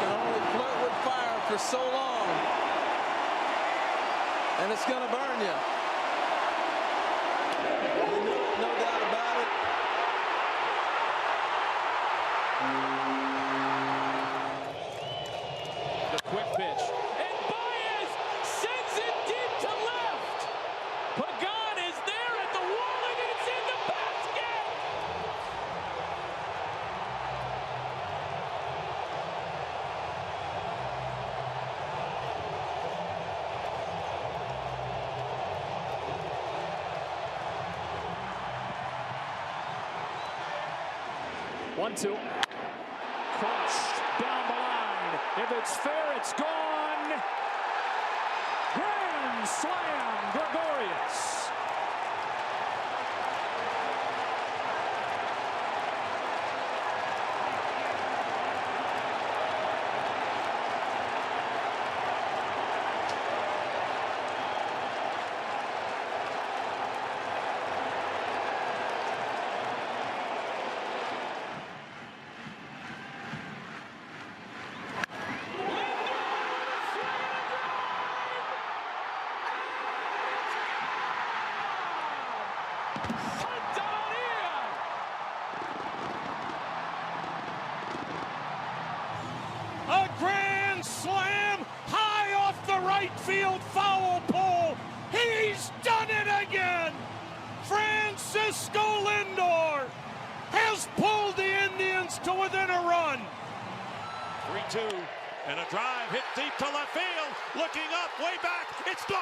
can only flirt with fire for so long, and it's going to burn you. No doubt about it. The quick pitch. And Baez sends it deep to left. Pagan is there at the wall, and it's in the basket. 1-2. Crushed down the line. If it's fair, it's gone. Grand slam, Gregorius. A grand slam high off the right field foul pole. He's done it again. Francisco Lindor has pulled the Indians to within a run. 3-2 and a drive hit deep to left field. Looking up, way back, it's gone.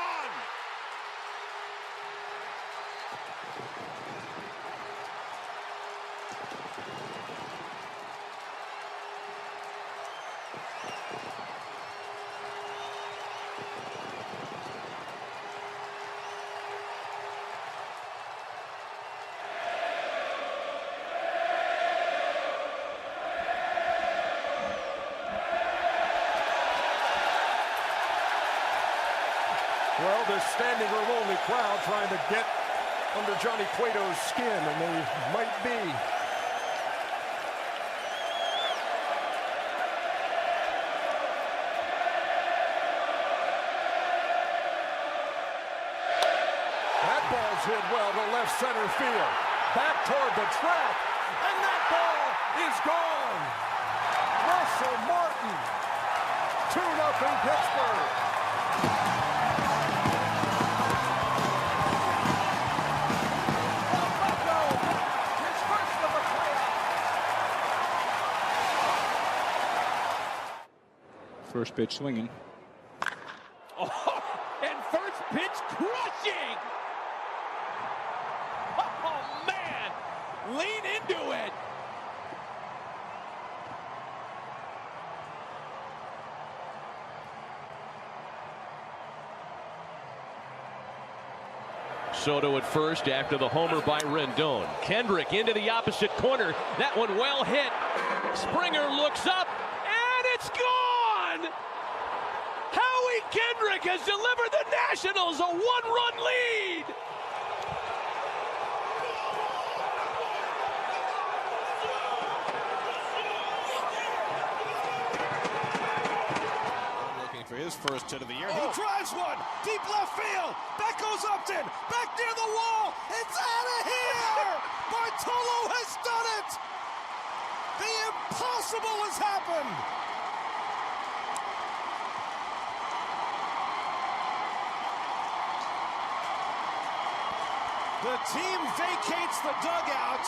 Well, this standing room only crowd trying to get under Johnny Cueto's skin, and they might be. That ball's hit well to left center field. Back toward the track, and that ball is gone. Russell Martin, 2-0 Pittsburgh. First pitch swinging. Oh, and first pitch crushing. Oh, man. Lean into it. Soto at first after the homer by Rendon. Kendrick into the opposite corner. That one well hit. Springer looks up, and it's gone! Howie Kendrick has delivered the Nationals a one-run lead! Looking for his first hit of the year. He drives one, deep left field. Back goes Upton, back near the wall. It's out of here! Bartolo has done it! The impossible has happened! The team vacates the dugout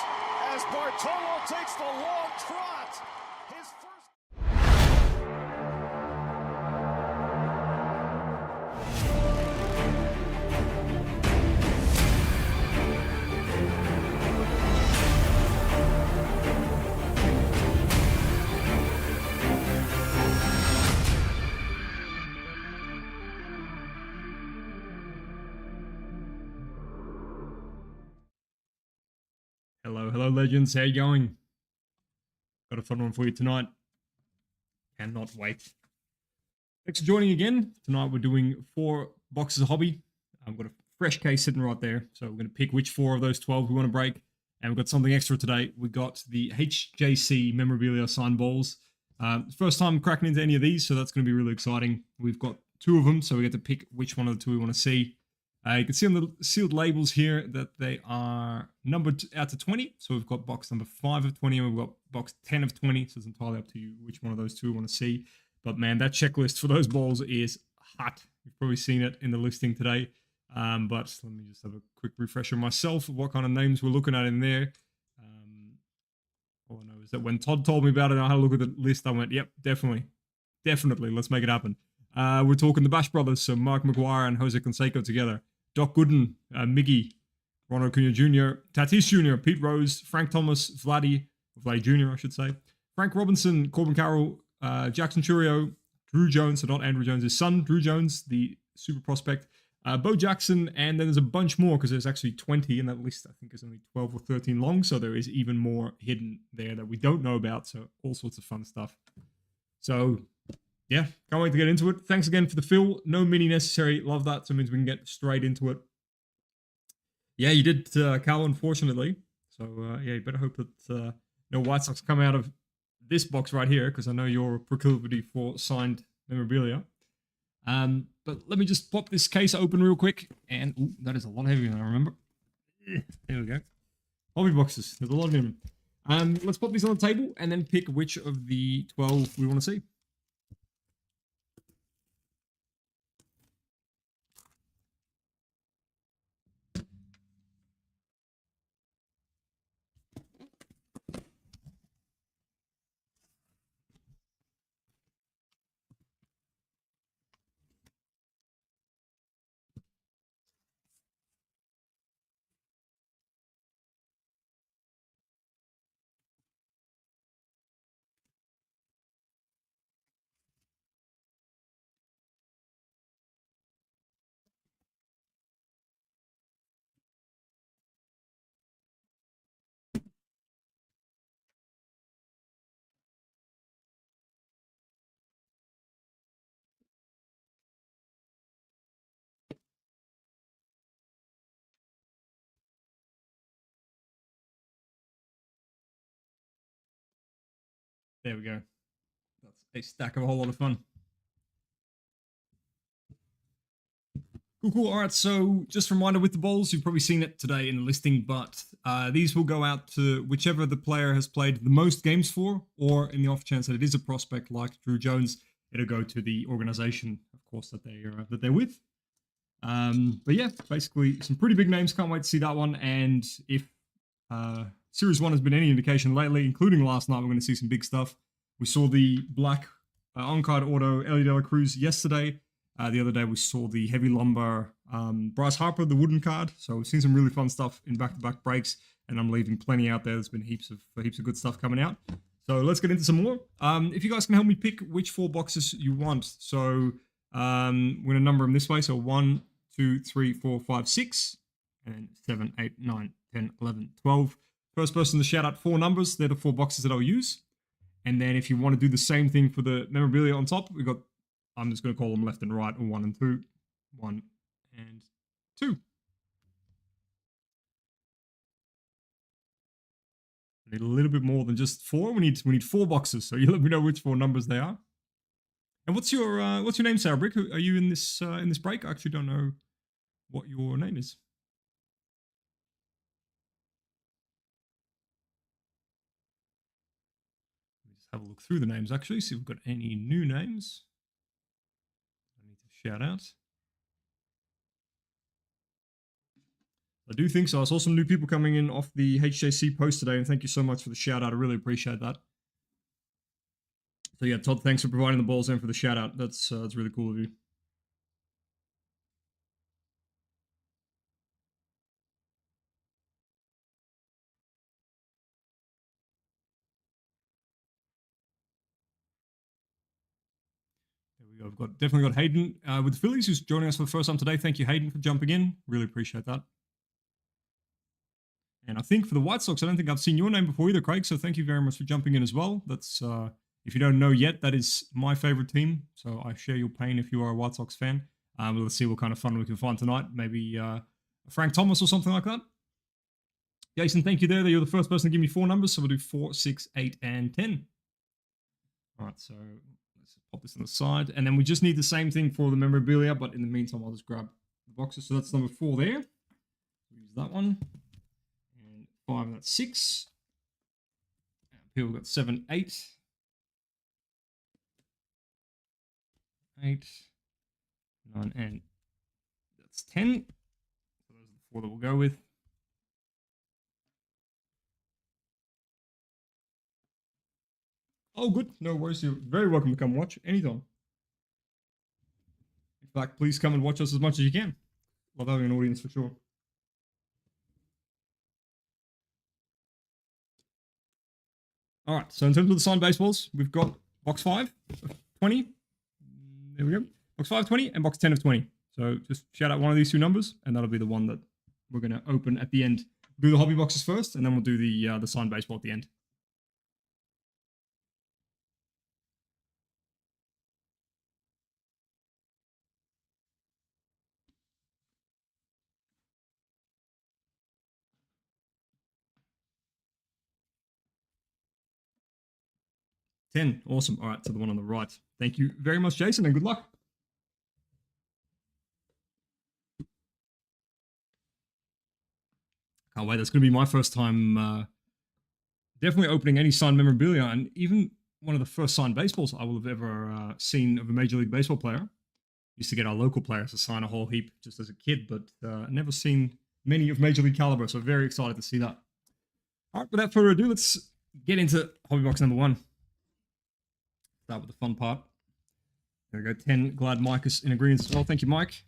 as Bartolo takes the long trot. His first... Hello, legends. How you going? Got a fun one for you tonight. Cannot wait. Thanks for joining again. Tonight we're doing 4 boxes of hobby. I've got a fresh case sitting right there, so we're going to pick which 4 of those 12 we want to break. And we've got something extra today. We got the HJC memorabilia signed balls. First time cracking into any of these, so that's going to be really exciting. We've got 2 of them, so we get to pick which one of the 2 we want to see. You can see on the sealed labels here that they are numbered out to 20. So we've got box number 5 of 20, and we've got box 10 of 20. So it's entirely up to you which one of those 2 you want to see. But man, that checklist for those balls is hot. You've probably seen it in the listing today. But let me just have a quick refresher myself of what kind of names we're looking at in there. All I know is that when Todd told me about it, I had a look at the list. I went, yep, definitely. Let's make it happen. We're talking the Bash Brothers, so Mark McGuire and Jose Canseco together. Doc Gooden, Miggy, Ron Acuna Jr., Tatis Jr., Pete Rose, Frank Thomas, Vladdy Jr., I should say, Frank Robinson, Corbin Carroll, Jackson Churio, Drew Jones, so not Andrew Jones, his son, Drew Jones, the super prospect, Bo Jackson, and then there's a bunch more because there's actually 20, and that list I think is only 12 or 13 long, so there is even more hidden there that we don't know about, so all sorts of fun stuff. So yeah, can't wait to get into it. Thanks again for the fill. No mini necessary. Love that. So it means we can get straight into it. Yeah, you did, Cal, unfortunately. So, yeah, you better hope that no White Sox come out of this box right here, because I know your proclivity for signed memorabilia. But let me just pop this case open real quick. And, ooh, that is a lot heavier than I remember. There we go. Hobby boxes. There's a lot of them. Let's pop these on the table and then pick which of the 12 we want to see. There we go. That's a stack of a whole lot of fun. Cool. All right, so just a reminder with the balls, you've probably seen it today in the listing, but these will go out to whichever the player has played the most games for, or in the off chance that it is a prospect like Drew Jones, it'll go to the organization, of course, that they're with. But yeah, basically some pretty big names. Can't wait to see that one. And if Series 1 has been any indication lately, including last night, we're going to see some big stuff. We saw the black on-card auto Ellie De La Cruz yesterday. The other day we saw the heavy lumber Bryce Harper, the wooden card. So we've seen some really fun stuff in back-to-back breaks, and I'm leaving plenty out there. There's been heaps of good stuff coming out. So let's get into some more. If you guys can help me pick which 4 boxes you want. So we're going to number them this way. So 1, 2, 3, 4, 5, 6, and 7, 8, 9, 10, 11, 12. First person to shout out 4 numbers, they're the 4 boxes that I'll use. And then if you want to do the same thing for the memorabilia on top, we've got, I'm just going to call them left and right, or 1 and 2. 1 and 2. We need a little bit more than just 4. We need 4 boxes, so you let me know which 4 numbers they are. And what's your name, Sarah Brick? Are you in this break? I actually don't know what your name is. Have a look through the names, actually, see if we've got any new names I need to shout out. I do think so. I saw some new people coming in off the HJC post today, and thank you so much for the shout out. I really appreciate that. So yeah, Todd, thanks for providing the balls in for the shout out. That's really cool of you. There we go. I've definitely got Hayden with the Phillies, who's joining us for the first time today. Thank you, Hayden, for jumping in. Really appreciate that. And I think for the White Sox, I don't think I've seen your name before either, Craig. So thank you very much for jumping in as well. That's if you don't know yet, that is my favorite team. So I share your pain if you are a White Sox fan. Let's see what kind of fun we can find tonight. Maybe Frank Thomas or something like that. Jason, thank you there. You're the first person to give me 4 numbers. So we'll do 4, 6, 8, and 10. All right, so let's pop this on the side. And then we just need the same thing for the memorabilia, but in the meantime, I'll just grab the boxes. So that's number 4 there. Use that one. And 5, that's 6. Here we've got 7, 8. 8, 9, and that's 10. So those are the 4 that we'll go with. Oh, good. No worries. You're very welcome to come watch anytime. In fact, please come and watch us as much as you can. Love having an audience for sure. All right. So in terms of the signed baseballs, we've got box 5 of 20. There we go. Box 5 of 20 and box 10 of 20. So just shout out one of these 2 numbers, and that'll be the one that we're going to open at the end. We'll do the hobby boxes first, and then we'll do the signed baseball at the end. Awesome. All right, so the one on the right. Thank you very much, Jason, and good luck. Can't wait. That's going to be my first time definitely opening any signed memorabilia, and even one of the first signed baseballs I will have ever seen of a Major League Baseball player. Used to get our local players to sign a whole heap just as a kid, but never seen many of Major League caliber, so very excited to see that. All right, without further ado, let's get into hobby box number 1. Start with the fun part. There we go. 10 Glad Mike is in agreement as well. Thank you, Mike.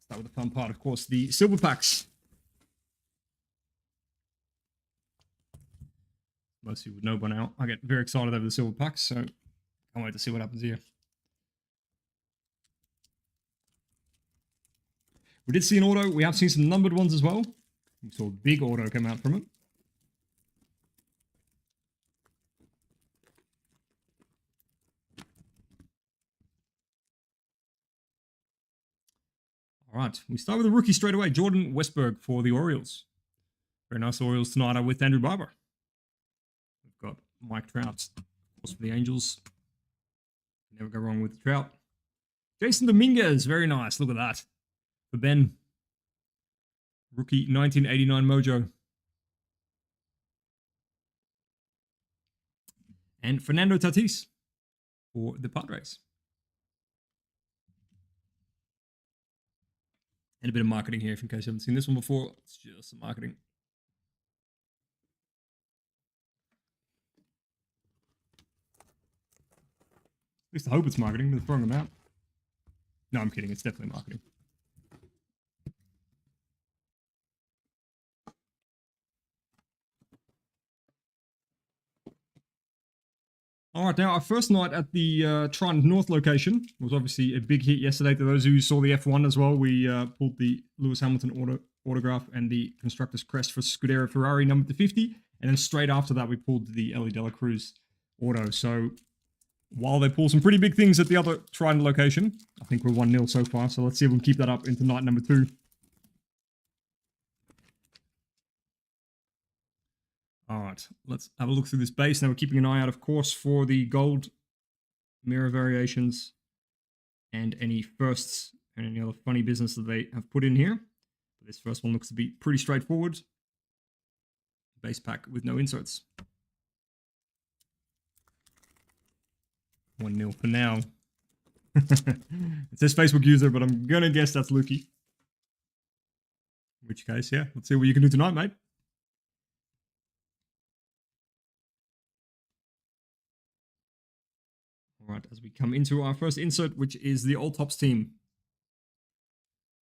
Start with the fun part, of course, the silver packs. Most of you would know by now. I get very excited over the silver packs, so can't wait to see what happens here. We did see an auto. We have seen some numbered ones as well. We saw a big auto come out from it. All right, we start with a rookie straight away, Jordan Westberg for the Orioles. Very nice Orioles tonight with Andrew Barber. We've got Mike Trout, of course, for the Angels. Never go wrong with the Trout. Jason Dominguez, very nice. Look at that. For Ben. Rookie 1989 Mojo. And Fernando Tatis for the Padres. And a bit of marketing here, if in case you haven't seen this one before. It's just some marketing. At least I hope it's marketing, but they're throwing them out. No, I'm kidding. It's definitely marketing. All right, now our first night at the Trident North location was obviously a big hit yesterday. To those who saw the F1 as well, we pulled the Lewis Hamilton autograph and the Constructor's Crest for Scuderia Ferrari number to 50. And then straight after that, we pulled the Ellie Dela Cruz auto. So while they pull some pretty big things at the other Trident location, I think we're 1-0 so far. So let's see if we can keep that up into night number 2. All right, let's have a look through this base. Now we're keeping an eye out, of course, for the gold mirror variations and any firsts and any other funny business that they have put in here. This first one looks to be pretty straightforward. Base pack with no inserts. 1-0 for now. It says Facebook user, but I'm going to guess that's Lukey. In which case, yeah, let's see what you can do tonight, mate. All right, as we come into our first insert, which is the Old Tops team.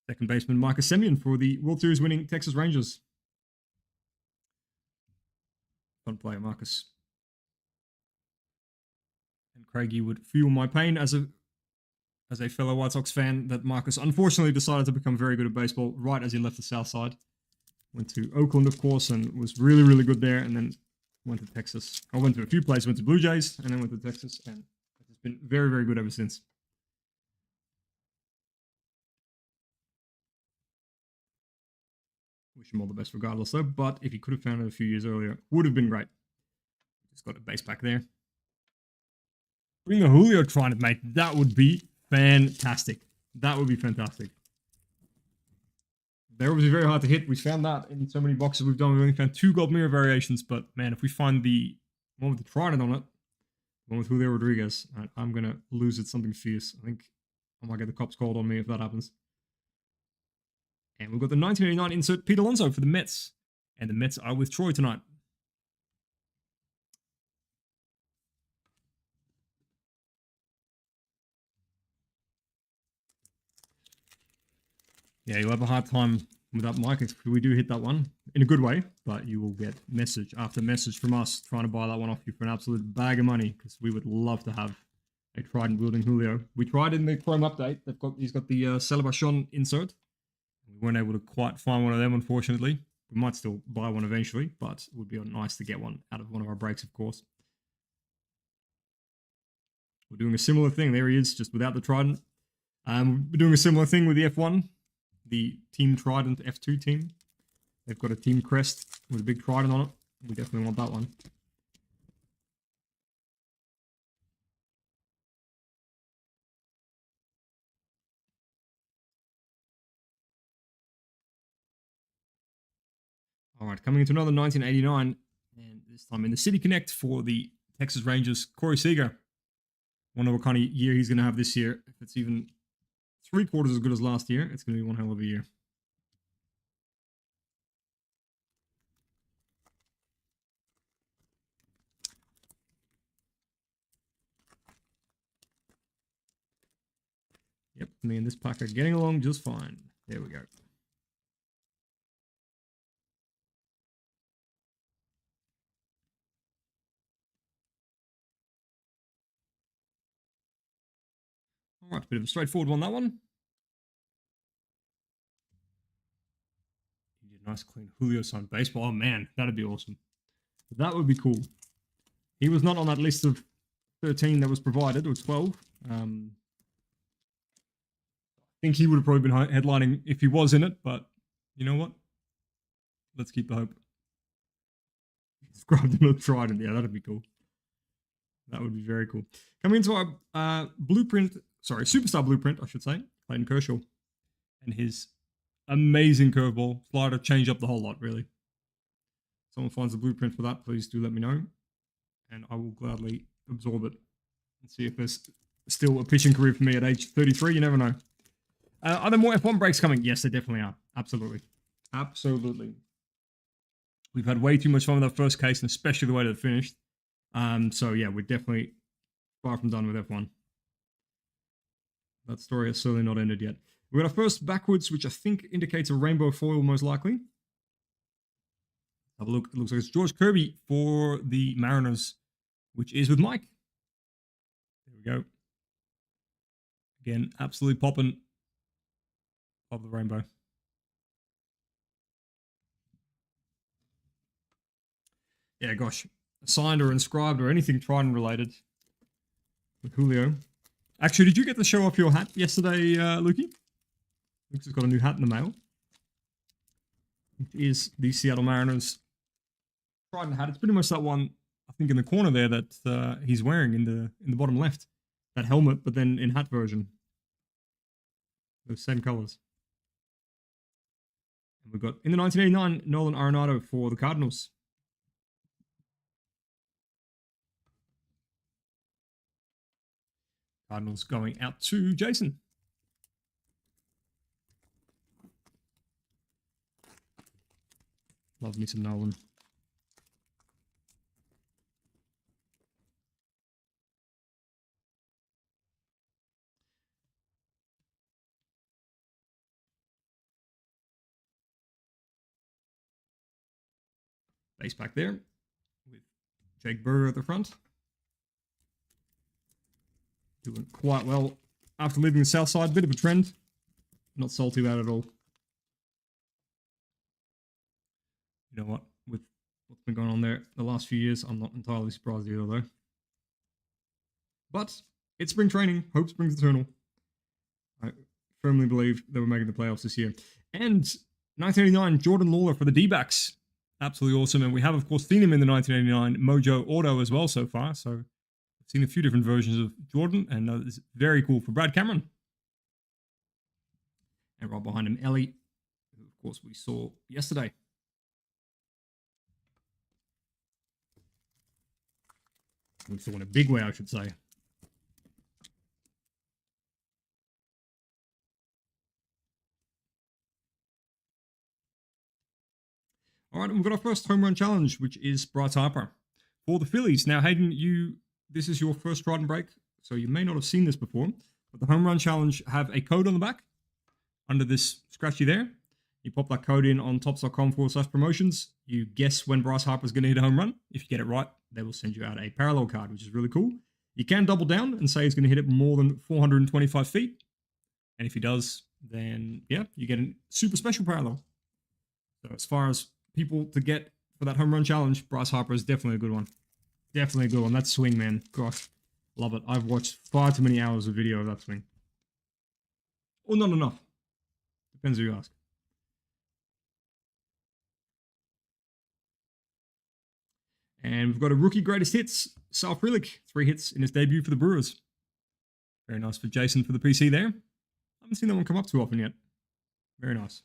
Second baseman Marcus Semien for the World Series winning Texas Rangers. Fun player, Marcus. And Craigie would feel my pain as a fellow White Sox fan that Marcus unfortunately decided to become very good at baseball right as he left the South Side. Went to Oakland, of course, and was really, really good there, and then went to Texas. I went to a few places, went to Blue Jays, and then went to Texas, and it's been very, very good ever since. Wish him all the best regardless, though, but if he could have found it a few years earlier, would have been great. Just got a base pack there. Bring the Julio Trident, mate. That would be fantastic. That would be fantastic. They're obviously very hard to hit. We found that in so many boxes we've done. We only found 2 gold mirror variations, but man, if we find the one with the Trident on it, the one with Julio Rodriguez, I'm going to lose it something fierce. I think I might get the cops called on me if that happens. And we've got the 1989 insert Pete Alonso for the Mets. And the Mets are with Troy tonight. Yeah, you'll have a hard time with that mic if we do hit that one in a good way, but you will get message after message from us trying to buy that one off you for an absolute bag of money because we would love to have a Trident wielding Julio. We tried in the Chrome update. He's got the Celebration insert. We weren't able to quite find one of them, unfortunately. We might still buy one eventually, but it would be nice to get one out of one of our breaks, of course. We're doing a similar thing. There he is, just without the Trident. We're doing a similar thing with the F1. The Team Trident F2 team. They've got a team crest with a big Trident on it. We definitely want that one. All right, coming into another 1989, and this time in the City Connect for the Texas Rangers, Corey Seager. Wonder what kind of year he's going to have this year. If it's even 3/4 as good as last year, it's going to be one hell of a year. Yep, me and this pack are getting along just fine. There we go. All right, bit of a straightforward one, that one. Nice clean Julio signed baseball. Oh man, that'd be awesome. That would be cool. He was not on that list of 13 that was provided, or 12. I think he would have probably been headlining if he was in it, but you know what? Let's keep the hope. He's grabbed another Trident. Yeah, that'd be cool. That would be very cool. Coming into our superstar blueprint, I should say, Clayton Kershaw. And his amazing curveball. Slider, change up the whole lot, really. Someone finds the blueprint for that, please do let me know. And I will gladly absorb it and see if there's still a pitching career for me at age 33. You never know. Are there more F1 breaks coming? Yes, there definitely are. Absolutely. Absolutely. We've had way too much fun with that first case, and especially the way that it finished. So yeah, we're definitely far from done with F1. That story has certainly not ended yet. We've got our first backwards, which I think indicates a rainbow foil, most likely. Have a look. It looks like it's George Kirby for the Mariners, which is with Mike. There we go. Again, absolutely popping. Pop the rainbow. Yeah, gosh. Signed or inscribed or anything Trident related with Julio. Actually, did you get to show off your hat yesterday, Lukey? Looks has got a new hat in the mail. It is the Seattle Mariners Trident hat. It's pretty much that one, I think, in the corner there that he's wearing in the bottom left. That helmet, but then in hat version. Those same colors. And we've got, in the 1989, Nolan Arenado for the Cardinals. Cardinals going out to Jason. Love me some Nolan. Base back there with Jake Berger at the front. Doing quite well after leaving the south side. Bit of a trend. Not salty about it at all. You know what? With what's been going on there the last few years, I'm not entirely surprised either, though. But it's spring training. Hope springs eternal. I firmly believe they were making the playoffs this year. And 1989, Jordan Lawler for the D-backs. Absolutely awesome. And we have, of course, seen him in the 1989 Mojo Auto as well so far. So we've seen a few different versions of Jordan, and it's very cool for Brad Cameron. And right behind him, Ellie, who of course we saw yesterday. We saw in a big way, I should say. All right, and we've got our first home run challenge, which is Bryce Harper for the Phillies. Now, Hayden, this is your first ride and break, so you may not have seen this before, but the home run challenge have a code on the back under this scratchy there. You pop that code in on tops.com/promotions. You guess when Bryce Harper's going to hit a home run. If you get it right, they will send you out a parallel card, which is really cool. You can double down and say he's going to hit it more than 425 feet. And if he does, then, yeah, you get a super special parallel. So as far as people to get for that home run challenge, Bryce Harper is definitely a good one. Definitely a good one. That swing, man. Gosh, love it. I've watched far too many hours of video of that swing. Or not enough. Depends who you ask. And we've got a rookie greatest hits, Sal Frelick, 3 hits in his debut for the Brewers. Very nice for Jason for the PC there. I haven't seen that one come up too often yet. Very nice.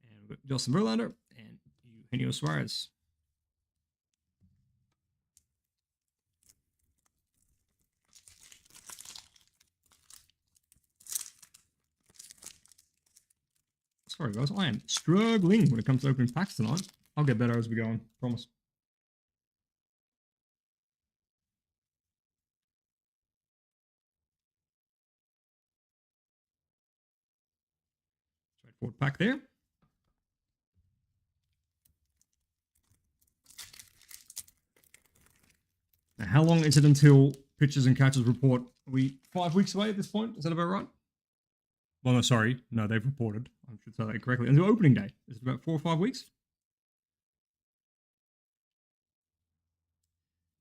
And we've got Justin Verlander and Eugenio Suarez. Sorry guys, I am struggling when it comes to opening packs tonight. I'll get better as we go on, promise. Straightforward pack there. Now, how long is it until pitchers and catchers report? Are we 5 weeks away at this point? Is that about right? Well, no, sorry. No, they've reported. I should say that correctly. Until opening day. Is it about 4 or 5 weeks?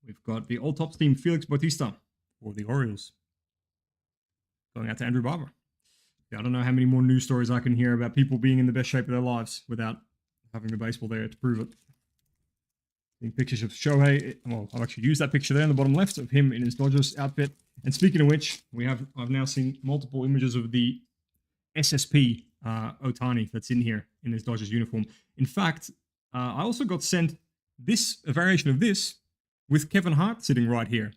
We've got the Old Tops team, Felix Bautista for the Orioles. Going out to Andrew Barber. Yeah, I don't know how many more news stories I can hear about people being in the best shape of their lives without having the baseball there to prove it. Seeing pictures of Shohei. Well, I've actually used that picture there in the bottom left of him in his Dodgers outfit. And speaking of which, I've now seen multiple images of the SSP Otani that's in here in his Dodgers uniform. In fact, I also got sent a variation of this with Kevin Hart sitting right here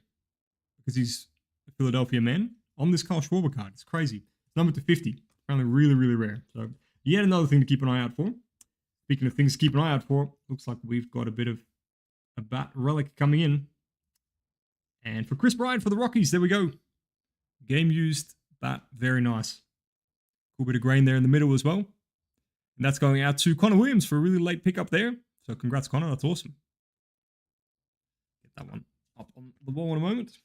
because he's a Philadelphia man on this Kyle Schwarber card. It's crazy. It's numbered to 50. Apparently really, really rare. So yet another thing to keep an eye out for. Speaking of things to keep an eye out for, looks like we've got a bit of a bat relic coming in. And for Chris Bryant for the Rockies, there we go. Game used bat, very nice. Cool bit of grain there in the middle as well. And that's going out to Connor Williams for a really late pickup there. So congrats, Connor. That's awesome. Get that one up on the wall in a moment.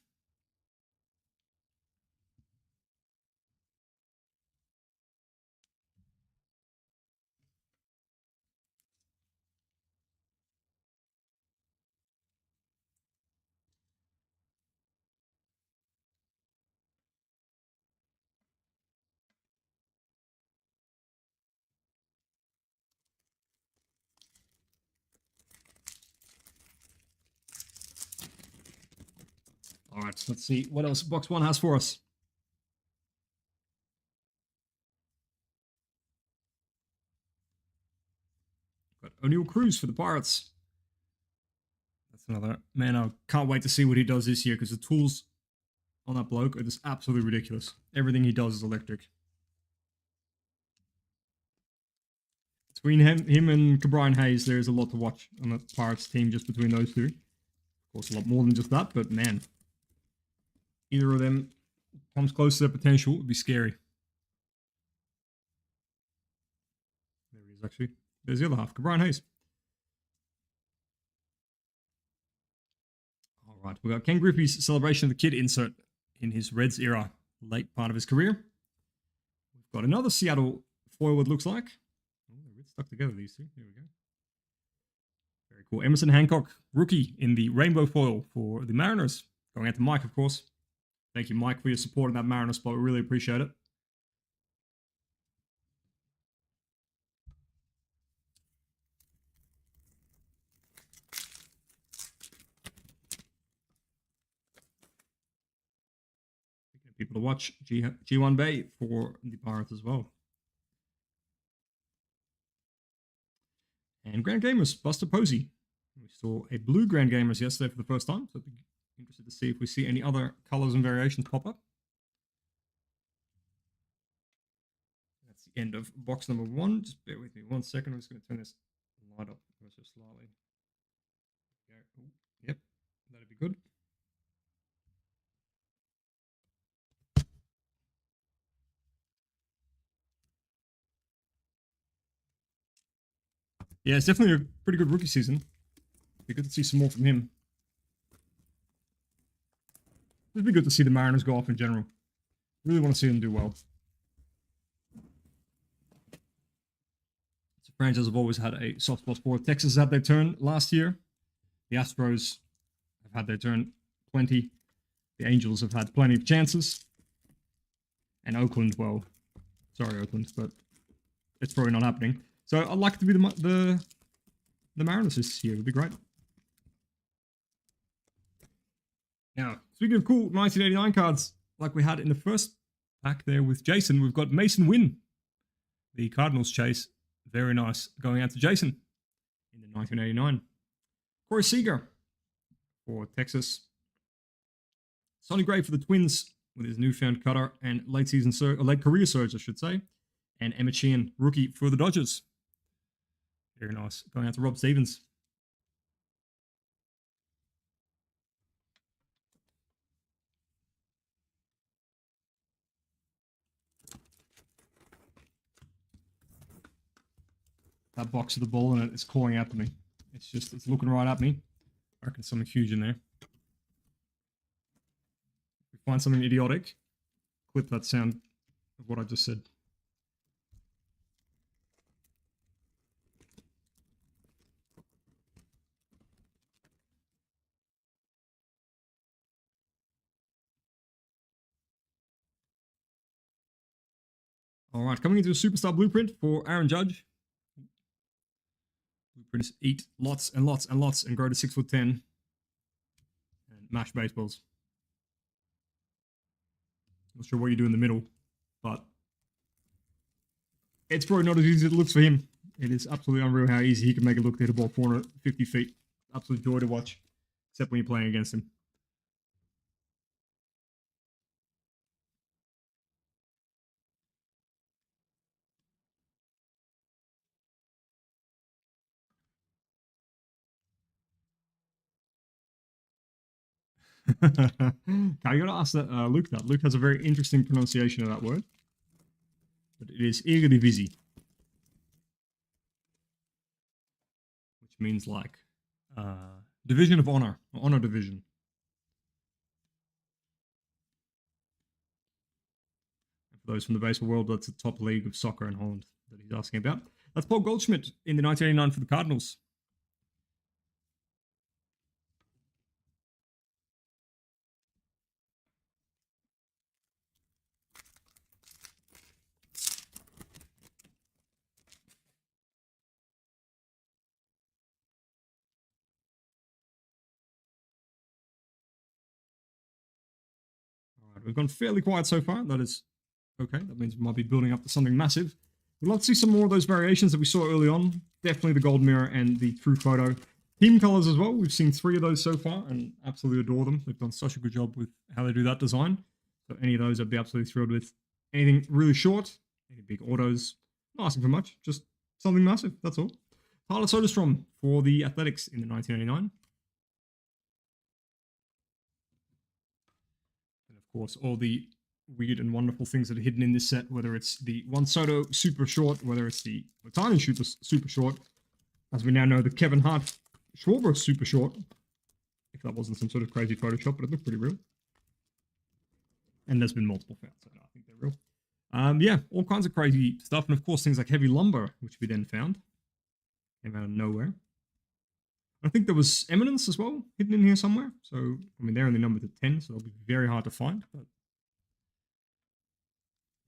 All right, let's see what else box one has for us. Got O'Neal Cruz for the Pirates. That's another man. I can't wait to see what he does this year because the tools on that bloke are just absolutely ridiculous. Everything he does is electric. Between him and Cabrian Hayes, there is a lot to watch on the Pirates team just between those two. Of course, a lot more than just that, but man, either of them comes close to their potential, it would be scary. There he is, actually. There's the other half, Cabrian Hayes. All right, we've got Ken Griffey's celebration of the kid insert in his Reds era, late part of his career. We've got another Seattle foil, it looks like. Oh, they're a bit stuck together, these two. There we go. Very cool. Emerson Hancock, rookie in the rainbow foil for the Mariners. Going out to Mike, of course. Thank you, Mike, for your support in that Mariner spot. We really appreciate it. to watch G1 Bay for the Pirates as well. And Grand Gamers, Buster Posey. We saw a blue Grand Gamers yesterday for the first time, so I'd be interested to see if we see any other colors and variations pop up. That's the end of box number 1. Just bear with me 1 second. I'm just going to turn this light up just slightly. Ooh, yep, that'd be good. Yeah, it's definitely a pretty good rookie season. Be good to see some more from him. It'd be good to see the Mariners go off in general. Really want to see them do well. It's a franchise have always had a soft spot for. Texas had their turn last year. The Astros have had their turn plenty. The Angels have had plenty of chances. And Oakland, well, sorry Oakland, but it's probably not happening. So I'd like it to be the Mariners this year. It would be great. Now, speaking of cool 1989 cards, like we had in the first pack there with Jason, we've got Mason Wynn, the Cardinals chase. Very nice. Going out to Jason in the 1989. Corey Seager for Texas. Sonny Gray for the Twins with his newfound cutter and late career surge, I should say. And Emmett Sheehan, rookie for the Dodgers. Very nice. Going out to Rob Stevens. That box with the ball in it is calling out to me. It's looking right at me. I reckon something huge in there. If we find something idiotic, clip that sound of what I just said. All right, coming into a superstar blueprint for Aaron Judge. Blueprints eat lots and lots and lots and grow to 6'10" and mash baseballs. Not sure what you do in the middle, but it's probably not as easy as it looks for him. It is absolutely unreal how easy he can make it look to hit a ball 450 feet. Absolute joy to watch, except when you're playing against him. I gotta ask that Luke that. Luke has a very interesting pronunciation of that word. But it is Eredivisie. Which means like Division of Honor, or Honor Division. And for those from the baseball world, that's the top league of soccer in Holland that he's asking about. That's Paul Goldschmidt in the 1989 for the Cardinals. We've gone fairly quiet so far. That is okay. That means we might be building up to something massive. We'd love to see some more of those variations that we saw early on. Definitely the gold mirror and the true photo. Team colors as well. We've seen 3 of those so far and absolutely adore them. They've done such a good job with how they do that design. So any of those I'd be absolutely thrilled with. Anything really short, any big autos, not asking for much, just something massive. That's all. Tyler Soderstrom for the Athletics in the 1989. Of course, all the weird and wonderful things that are hidden in this set, whether it's the Juan Soto super short, whether it's the Otani super short, as we now know, the Kevin Hart Schwarber super short, if that wasn't some sort of crazy Photoshop, but it looked pretty real. And there's been multiple fans, so I think they're real. Yeah, all kinds of crazy stuff, and of course things like heavy lumber, which we then found. Came out of nowhere. I think there was Eminence as well, hidden in here somewhere. So, I mean, they're only numbered to 10, so they'll be very hard to find. But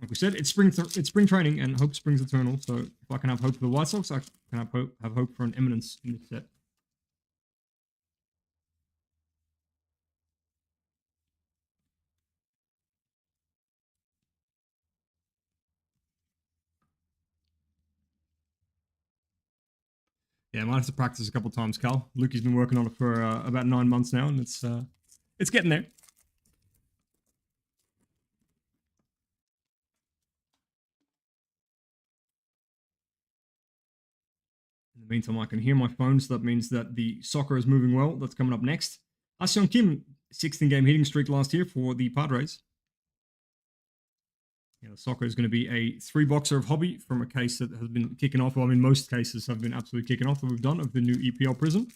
like we said, it's spring training, and hope springs eternal. So, if I can have hope for the White Sox, I can have hope for an Eminence in this set. Yeah, I might have to practice a couple times, Cal. Lukey's been working on it for about 9 months now, and it's getting there. In the meantime, I can hear my phone, so that means that the soccer is moving well. That's coming up next. Ah-Seong Kim, 16-game hitting streak last year for the Padres. Yeah, the soccer is going to be a 3-boxer of hobby from a case that has been kicking off. Well, I mean, most cases have been absolutely kicking off that we've done of the new EPL PRIZM.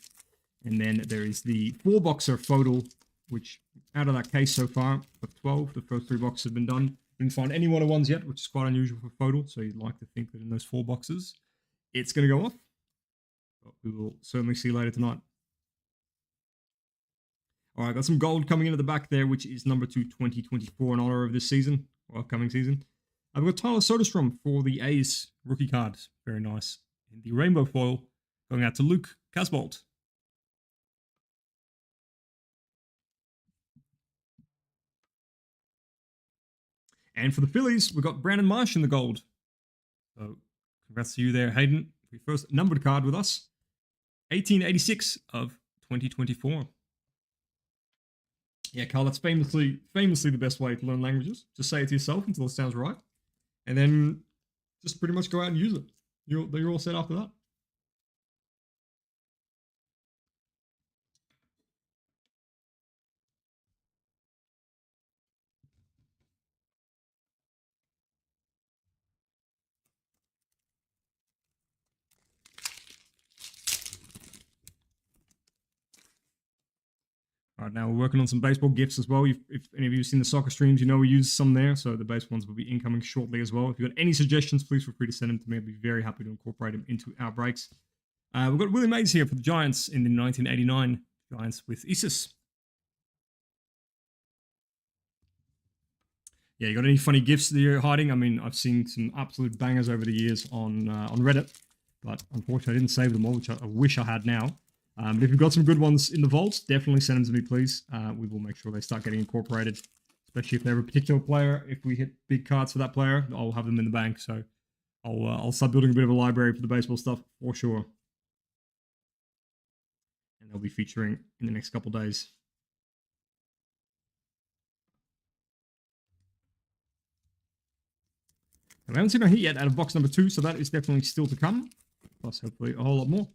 And then there is the 4-boxer FOTL, which out of that case so far, of 12, the first 3 boxes have been done. Didn't find any 1-on-1s yet, which is quite unusual for FOTL. So you'd like to think that in those 4 boxes, it's going to go off. But we will certainly see later tonight. All right, got some gold coming into the back there, which is number 2, 2024 in honor of this season, or upcoming season. I've got Tyler Soderstrom for the A's rookie card. Very nice. And the rainbow foil going out to Luke Casbolt. And for the Phillies, we've got Brandon Marsh in the gold. So congrats to you there, Hayden, for your first numbered card with us. 1886 of 2024. Yeah, Carl, that's famously the best way to learn languages. Just say it to yourself until it sounds right. And then just pretty much go out and use it. You're all set after that. All right, now we're working on some baseball gifts as well. If any of you have seen the soccer streams, you know we use some there. So the base ones will be incoming shortly as well. If you've got any suggestions, please feel free to send them to me. I'd be very happy to incorporate them into our breaks. We've got Willie Mays here for the Giants in the 1989 Giants with Isis. Yeah, you got any funny gifts that you're hiding? I mean, I've seen some absolute bangers over the years on Reddit, but unfortunately I didn't save them all, which I wish I had now. But if you've got some good ones in the vault, definitely send them to me, please. We will make sure they start getting incorporated, especially if they're a particular player. If we hit big cards for that player, I'll have them in the bank. So I'll start building a bit of a library for the baseball stuff for sure. And they'll be featuring in the next couple days. And we haven't seen a hit yet out of box number 2, so that is definitely still to come. Plus, hopefully, a whole lot more.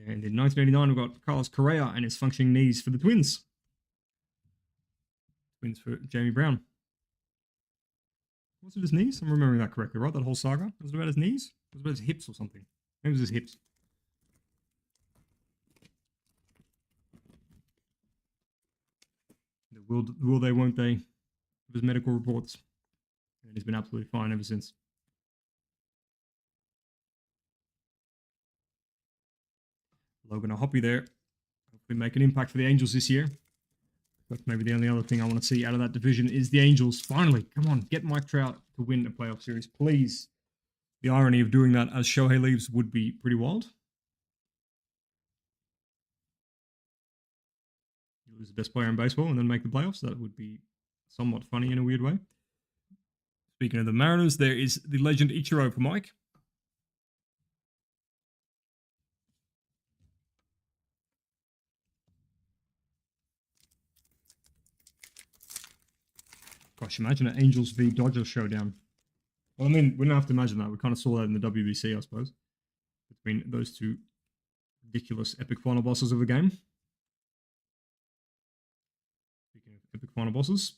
And in 1989, we've got Carlos Correa and his functioning knees for the Twins. Twins for Jamie Brown. Was it his knees? I'm remembering that correctly, right? That whole saga? Was it about his knees? Was it about his hips or something? Maybe it was his hips. Will they, won't they? Of his medical reports. And he's been absolutely fine ever since. Logan Hoppy there. Hopefully make an impact for the Angels this year. But maybe the only other thing I want to see out of that division is the Angels. Finally, come on, get Mike Trout to win a playoff series, please. The irony of doing that as Shohei leaves would be pretty wild. You lose the best player in baseball and then make the playoffs. That would be somewhat funny in a weird way. Speaking of the Mariners, there is the legend Ichiro for Mike. Gosh, imagine an Angels v Dodgers showdown. Well, I mean, we don't have to imagine that. We kind of saw that in the WBC, I suppose. Between those two ridiculous epic final bosses of the game. Speaking of epic final bosses.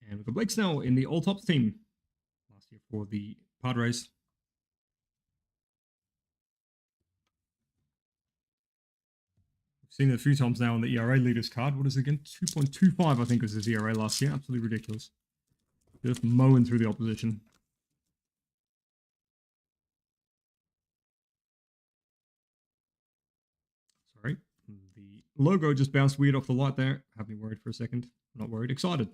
And we've got Blake Snell in the all-tops team last year for the Padres. We've seen it a few times now on the ERA leaders card. What is it again? 2.25, I think, was his ERA last year. Absolutely ridiculous. Just mowing through the opposition. Sorry. The logo just bounced weird off the light there. Have me worried for a second. Not worried, excited.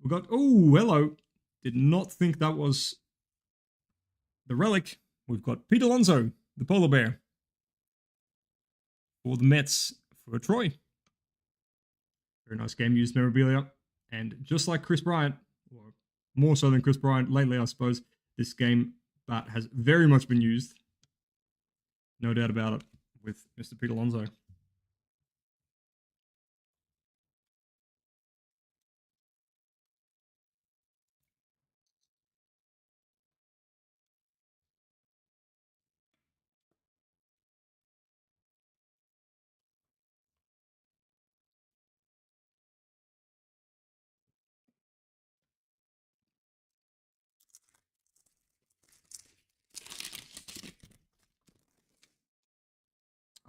We got, oh, hello. Did not think that was the relic. We've got Pete Alonso, the polar bear, for the Mets for Troy. Very nice game used memorabilia. And just like Chris Bryant, or more so than Chris Bryant lately, I suppose, this game bat has very much been used. No doubt about it with Mr. Pete Alonso.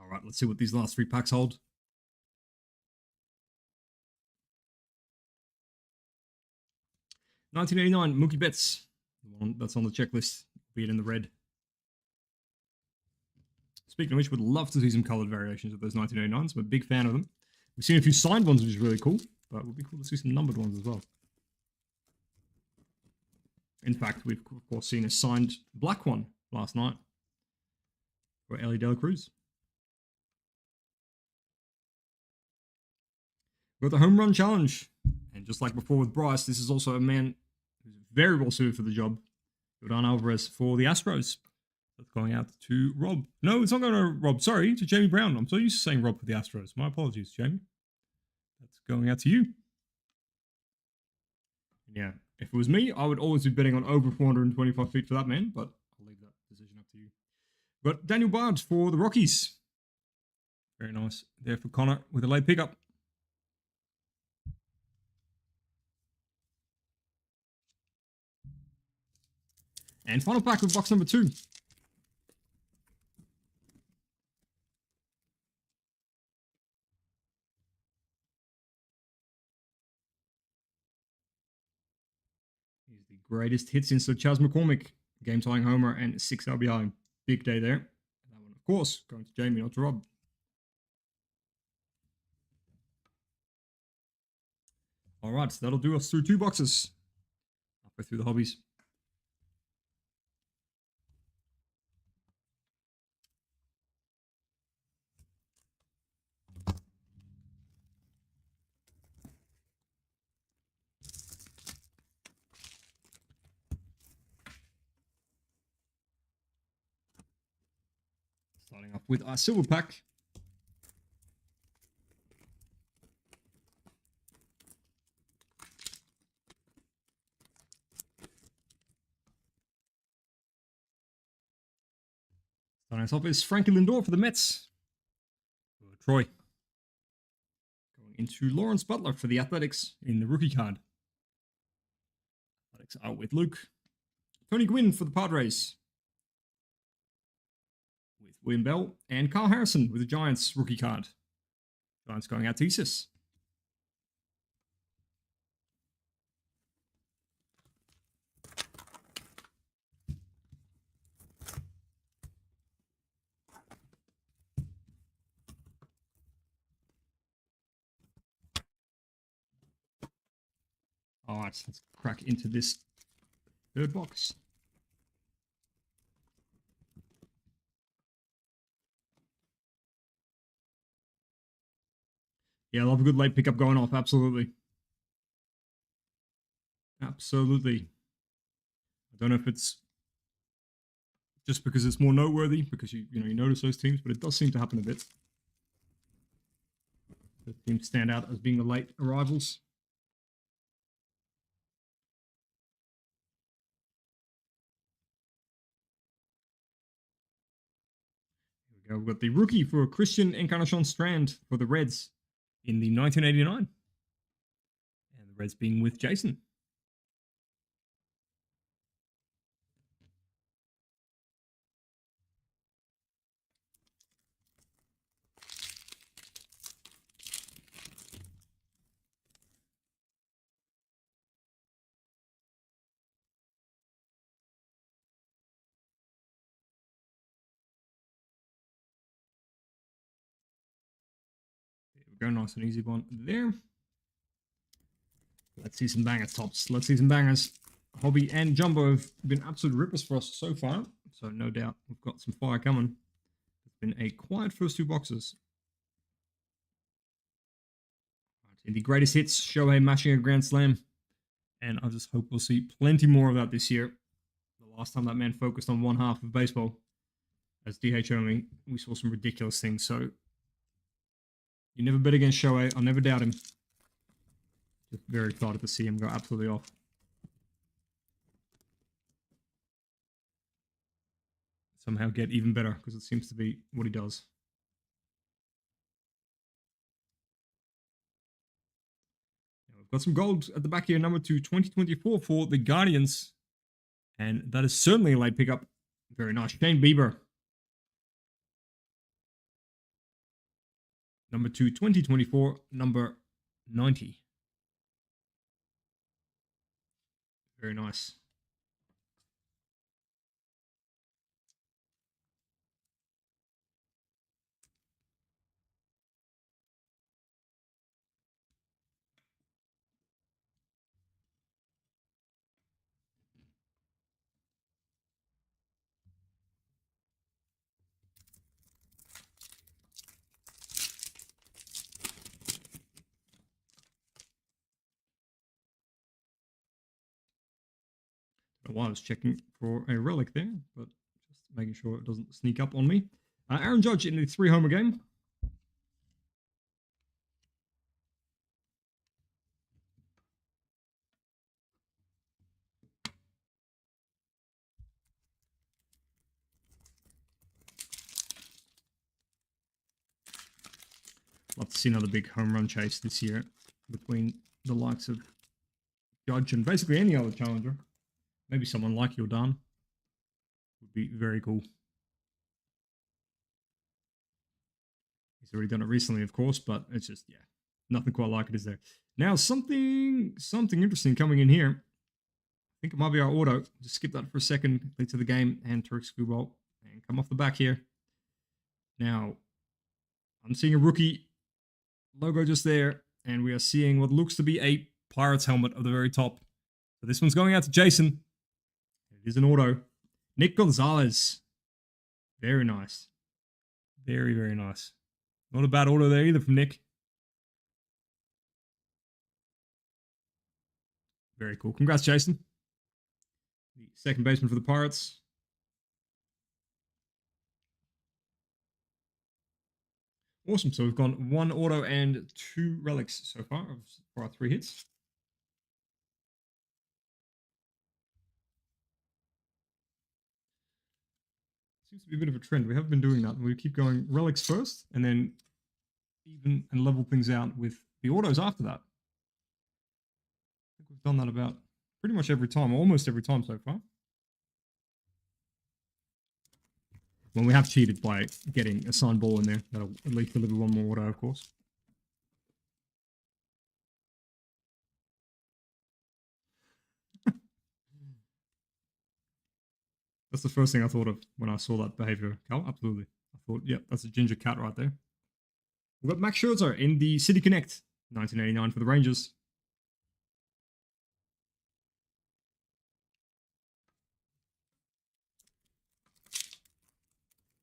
All right, let's see what these last 3 packs hold. $19.89 Mookie Betts, the one that's on the checklist, be it in the red. Speaking of which, would love to see some colored variations of those 1989s. I'm a big fan of them. We've seen a few signed ones, which is really cool, but it would be cool to see some numbered ones as well. In fact, we've of course seen a signed black one last night for Ellie De La Cruz. We've got the home run challenge. And just like before with Bryce, this is also a man who's very well suited for the job. Jordan Alvarez for the Astros. That's going out to Rob. No, it's not going to Rob. Sorry, to Jamie Brown. I'm so used to saying Rob for the Astros. My apologies, Jamie. That's going out to you. Yeah, if it was me, I would always be betting on over 425 feet for that man, but I'll leave that decision up to you. But Daniel Bard for the Rockies. Very nice. There for Connor with a late pickup. And final pack with box number 2. He's the greatest hit since Chas McCormick. Game-tying homer and 6 RBI. Big day there. That one, of course, going to Jamie, not to Rob. All right, so that'll do us through 2 boxes. Halfway through the hobbies. Starting off with our silver pack. Starting us off is Frankie Lindor for the Mets. For Troy. Going into Lawrence Butler for the Athletics in the rookie card. Athletics out with Luke. Tony Gwynn for the Padres. With William Bell. And Carl Harrison with the Giants rookie card. Giants going out to Isis. All right, let's crack into this 3rd box. Yeah, I love a good late pickup going off. Absolutely. Absolutely. I don't know if it's just because it's more noteworthy, because you notice those teams, but it does seem to happen a bit. The teams stand out as being the late arrivals. Here we go. We've got the rookie for Christian Encarnacion Strand for the Reds in the 1989. And the Reds being with Jason. we go. Nice and easy one there. Let's see some bangers, tops. Let's see some bangers. Hobby and Jumbo have been absolute rippers for us so far. So no doubt we've got some fire coming. It's been a quiet first 2 boxes. In the greatest hits, Shohei mashing a grand slam. And I just hope we'll see plenty more of that this year. The last time that man focused on one half of baseball as DH only, we saw some ridiculous things. So you never bet against Shohei. I'll never doubt him. Just very excited to see him go absolutely off. Somehow get even better, because it seems to be what he does. Now we've got some gold at the back here, number 2, 2024 for the Guardians. And that is certainly a late pickup. Very nice. Shane Bieber. Number 2, 2024, number 90. Very nice. While I was checking for a relic there, but just making sure it doesn't sneak up on me. Aaron Judge in the 3-homer game. Love to see another big home run chase this year between the likes of Judge and basically any other challenger. Maybe someone like Jordan would be very cool. He's already done it recently, of course, but it's just, yeah, nothing quite like it, is there? Now, something interesting coming in here. I think it might be our auto. Just skip that for a second, complete to the game, and Turk Screwball, and come off the back here. Now, I'm seeing a rookie logo just there, and we are seeing what looks to be a Pirates helmet at the very top. So this one's going out to Jason. It is an auto. Nick Gonzalez. Very nice. Very, very nice. Not a bad auto there either from Nick. Very cool. Congrats, Jason. The second baseman for the Pirates. Awesome. So we've gone 1 auto and 2 relics so far for our 3 hits. Seems to be a bit of a trend. We have been doing that. We keep going relics first and then even and level things out with the autos after that. I think we've done that about pretty much every time, almost every time so far. Well, we have cheated by getting a signed ball in there. That'll at least deliver 1 more auto, of course. That's the first thing I thought of when I saw that behavior, Cal. Absolutely. I thought, yep, that's a ginger cat right there. We've got Max Scherzer in the City Connect, 1989 for the Rangers.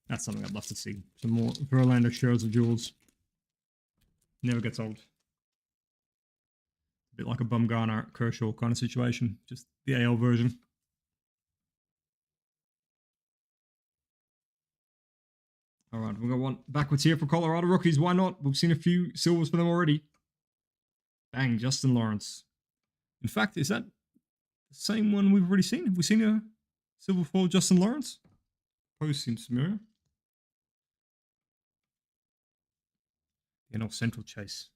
That's something I'd love to see. Some more Verlander Scherzer duels. Never gets old. A bit like a Bumgarner Kershaw kind of situation. Just the AL version. All right, we've got 1 backwards here for Colorado rookies. Why not? We've seen a few silvers for them already. Bang, Justin Lawrence. In fact, is that the same one we've already seen? Have we seen a silver for Justin Lawrence? Pose seems familiar. NL Central chase.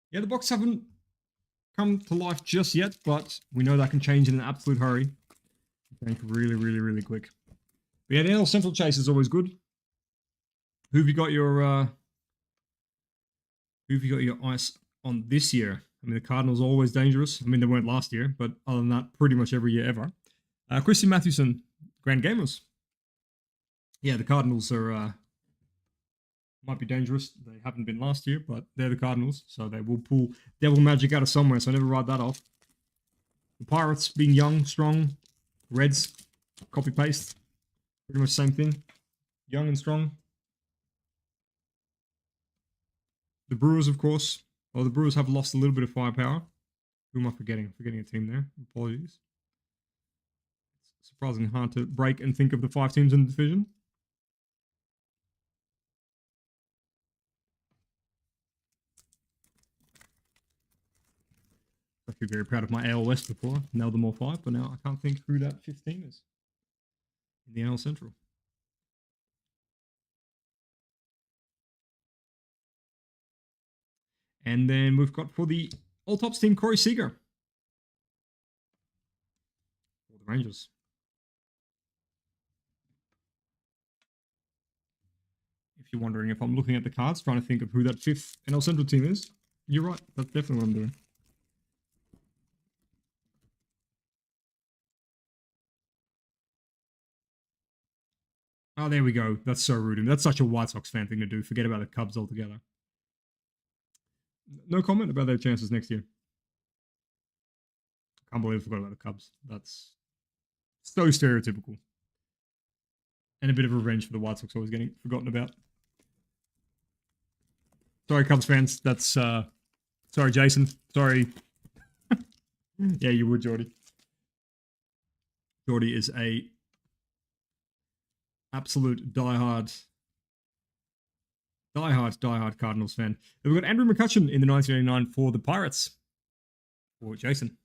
Yeah, the box haven't come to life just yet, but we know that can change in an absolute hurry. Change really, really, really quick. But yeah, the NL Central chase is always good. Who have you got your ice on this year? I mean, the Cardinals are always dangerous. I mean, they weren't last year, but other than that, pretty much every year ever. Christian Mathewson, Grand Gamers. Yeah, the Cardinals are might be dangerous. They haven't been last year, but they're the Cardinals, so they will pull devil magic out of somewhere. So I never write that off. The Pirates being young, strong. Reds, copy paste, pretty much same thing. Young and strong. The Brewers, of course. Well, the Brewers have lost a little bit of firepower. Who am I forgetting? Forgetting a team there. Apologies. It's surprisingly hard to break and think of the 5 teams in the division. I feel very proud of my AL West before. Nailed them all 5, but now I can't think who that 5th team is in the AL Central. And then we've got for the All-Tops team, Corey Seager. For the Rangers. If you're wondering if I'm looking at the cards, trying to think of who that 5th NL Central team is, you're right. That's definitely what I'm doing. Oh, there we go. That's so rude. That's such a White Sox fan thing to do. Forget about the Cubs altogether. No comment about their chances next year. Can't believe I forgot about the Cubs. That's so stereotypical. And a bit of revenge for the White Sox always getting forgotten about. Sorry, Cubs fans. That's, sorry, Jason. Sorry. Yeah, you would, Jordy. Jordy is a absolute diehard Cardinals fan. Then we've got Andrew McCutchen in the 1989 for the Pirates. For Jason.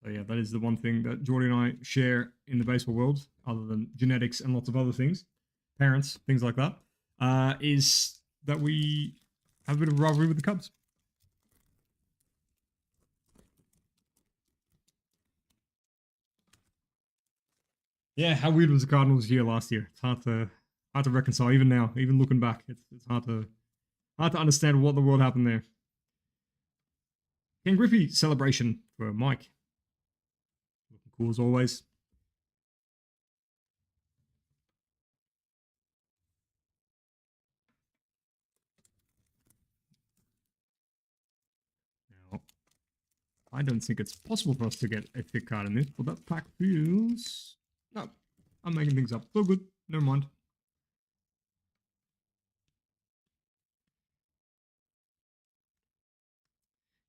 So yeah, that is the one thing that Jordy and I share in the baseball world, other than genetics and lots of other things, parents, things like that, is that we have a bit of a rivalry with the Cubs. Yeah, how weird was the Cardinals here last year? It's hard to reconcile even now, even looking back. It's hard to understand what in the world happened there. Ken Griffey celebration for Mike. Looking cool as always. Now, I don't think it's possible for us to get a thick card in this, but that pack feels... No, I'm making things up. So good. Never mind.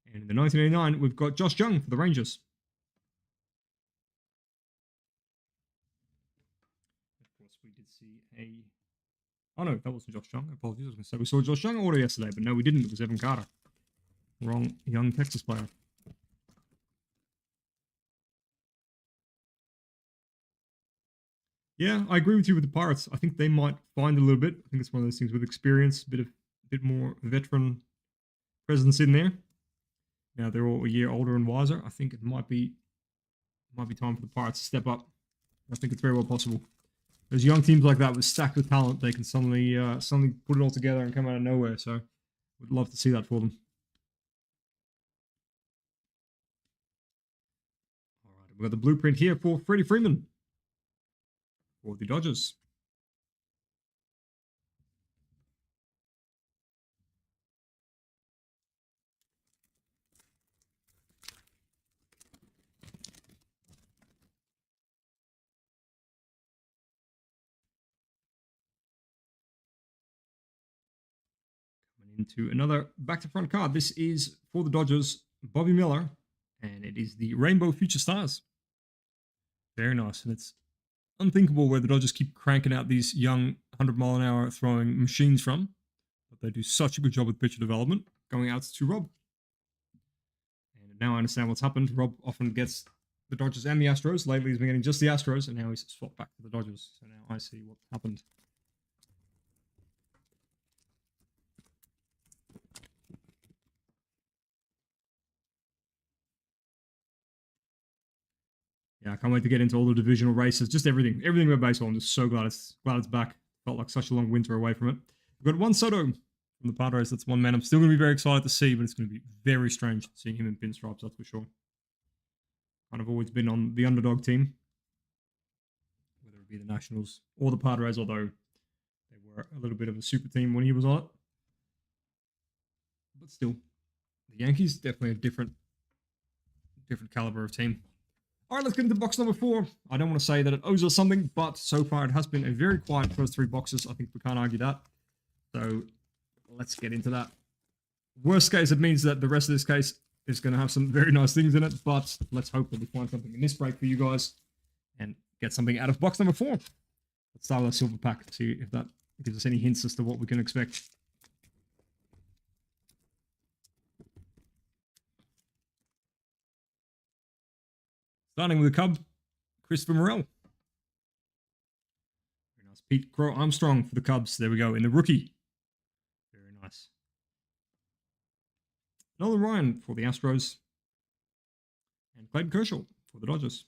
And in the 1989, we've got Josh Jung for the Rangers. Of course, we did see a... Oh no, that wasn't Josh Jung. Apologies. I was going to say we saw Josh Jung order yesterday, but no, we didn't. It was Evan Carter. Wrong young Texas player. Yeah, I agree with you with the Pirates. I think they might find a little bit. I think it's one of those things with experience, a bit more veteran presence in there. Now they're all a year older and wiser. I think it might be time for the Pirates to step up. I think it's very well possible. There's young teams like that with stacked with talent. They can suddenly put it all together and come out of nowhere. So, would love to see that for them. All right, we've got the blueprint here for Freddie Freeman for the Dodgers. Into another back to front card. This is for the Dodgers, Bobby Miller, and it is the Rainbow Future Stars. Very nice, and it's unthinkable where the Dodgers keep cranking out these young 100-mile-an-hour throwing machines from, but they do such a good job with pitcher development. Going out to Rob, and now I understand what's happened. Rob often gets the Dodgers and the Astros. Lately, he's been getting just the Astros, and now he's swapped back to the Dodgers. So now I see what happened. Yeah, I can't wait to get into all the divisional races. Just everything about baseball. I'm just so glad it's back. Felt like such a long winter away from it. We've got Juan Soto from the Padres. That's one man I'm still going to be very excited to see, but it's going to be very strange seeing him in pinstripes, that's for sure. Kind of always been on the underdog team, whether it be the Nationals or the Padres, although they were a little bit of a super team when he was on it. But still, the Yankees definitely a different caliber of team. All right, let's get into box number 4. I don't want to say that it owes us something, but so far it has been a very quiet first 3 boxes. I think we can't argue that. So let's get into that. Worst case, it means that the rest of this case is going to have some very nice things in it, but let's hope that we find something in this break for you guys and get something out of box number 4. Let's start with a silver pack, see if that gives us any hints as to what we can expect. Starting with the Cub, Christopher Morel. Very nice. Pete Crow Armstrong for the Cubs. There we go, in the rookie. Very nice. Nolan Ryan for the Astros. And Clayton Kershaw for the Dodgers.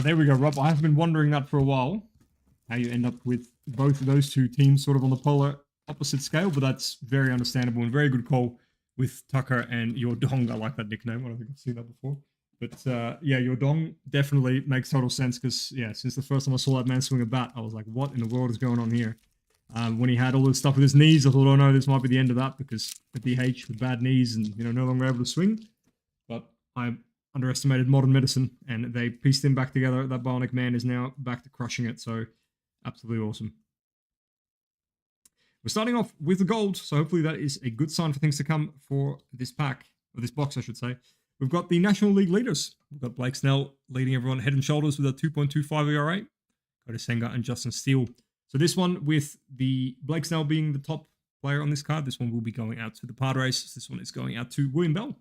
There we go, Rob. I have been wondering that for a while. How you end up with both of those two teams sort of on the polar opposite scale, but that's very understandable and very good call with Tucker and Your Dong. I like that nickname. I don't think I've seen that before. But yeah, Your Dong definitely makes total sense because, yeah, since the first time I saw that man swing a bat, I was like, what in the world is going on here? When he had all this stuff with his knees, I thought, oh no, this might be the end of that because the DH with bad knees and, you know, no longer able to swing. But I underestimated modern medicine and they pieced him back together. That bionic man is now back to crushing it. So absolutely awesome. We're starting off with the gold, so hopefully that is a good sign for things to come for this pack, or this box, I should say. We've got the National League leaders. We've got Blake Snell leading everyone head and shoulders with a 2.25 ERA. Cody Senga and Justin Steele. So this one, with the Blake Snell being the top player on this card, this one will be going out to the Padres. This one is going out to William Bell.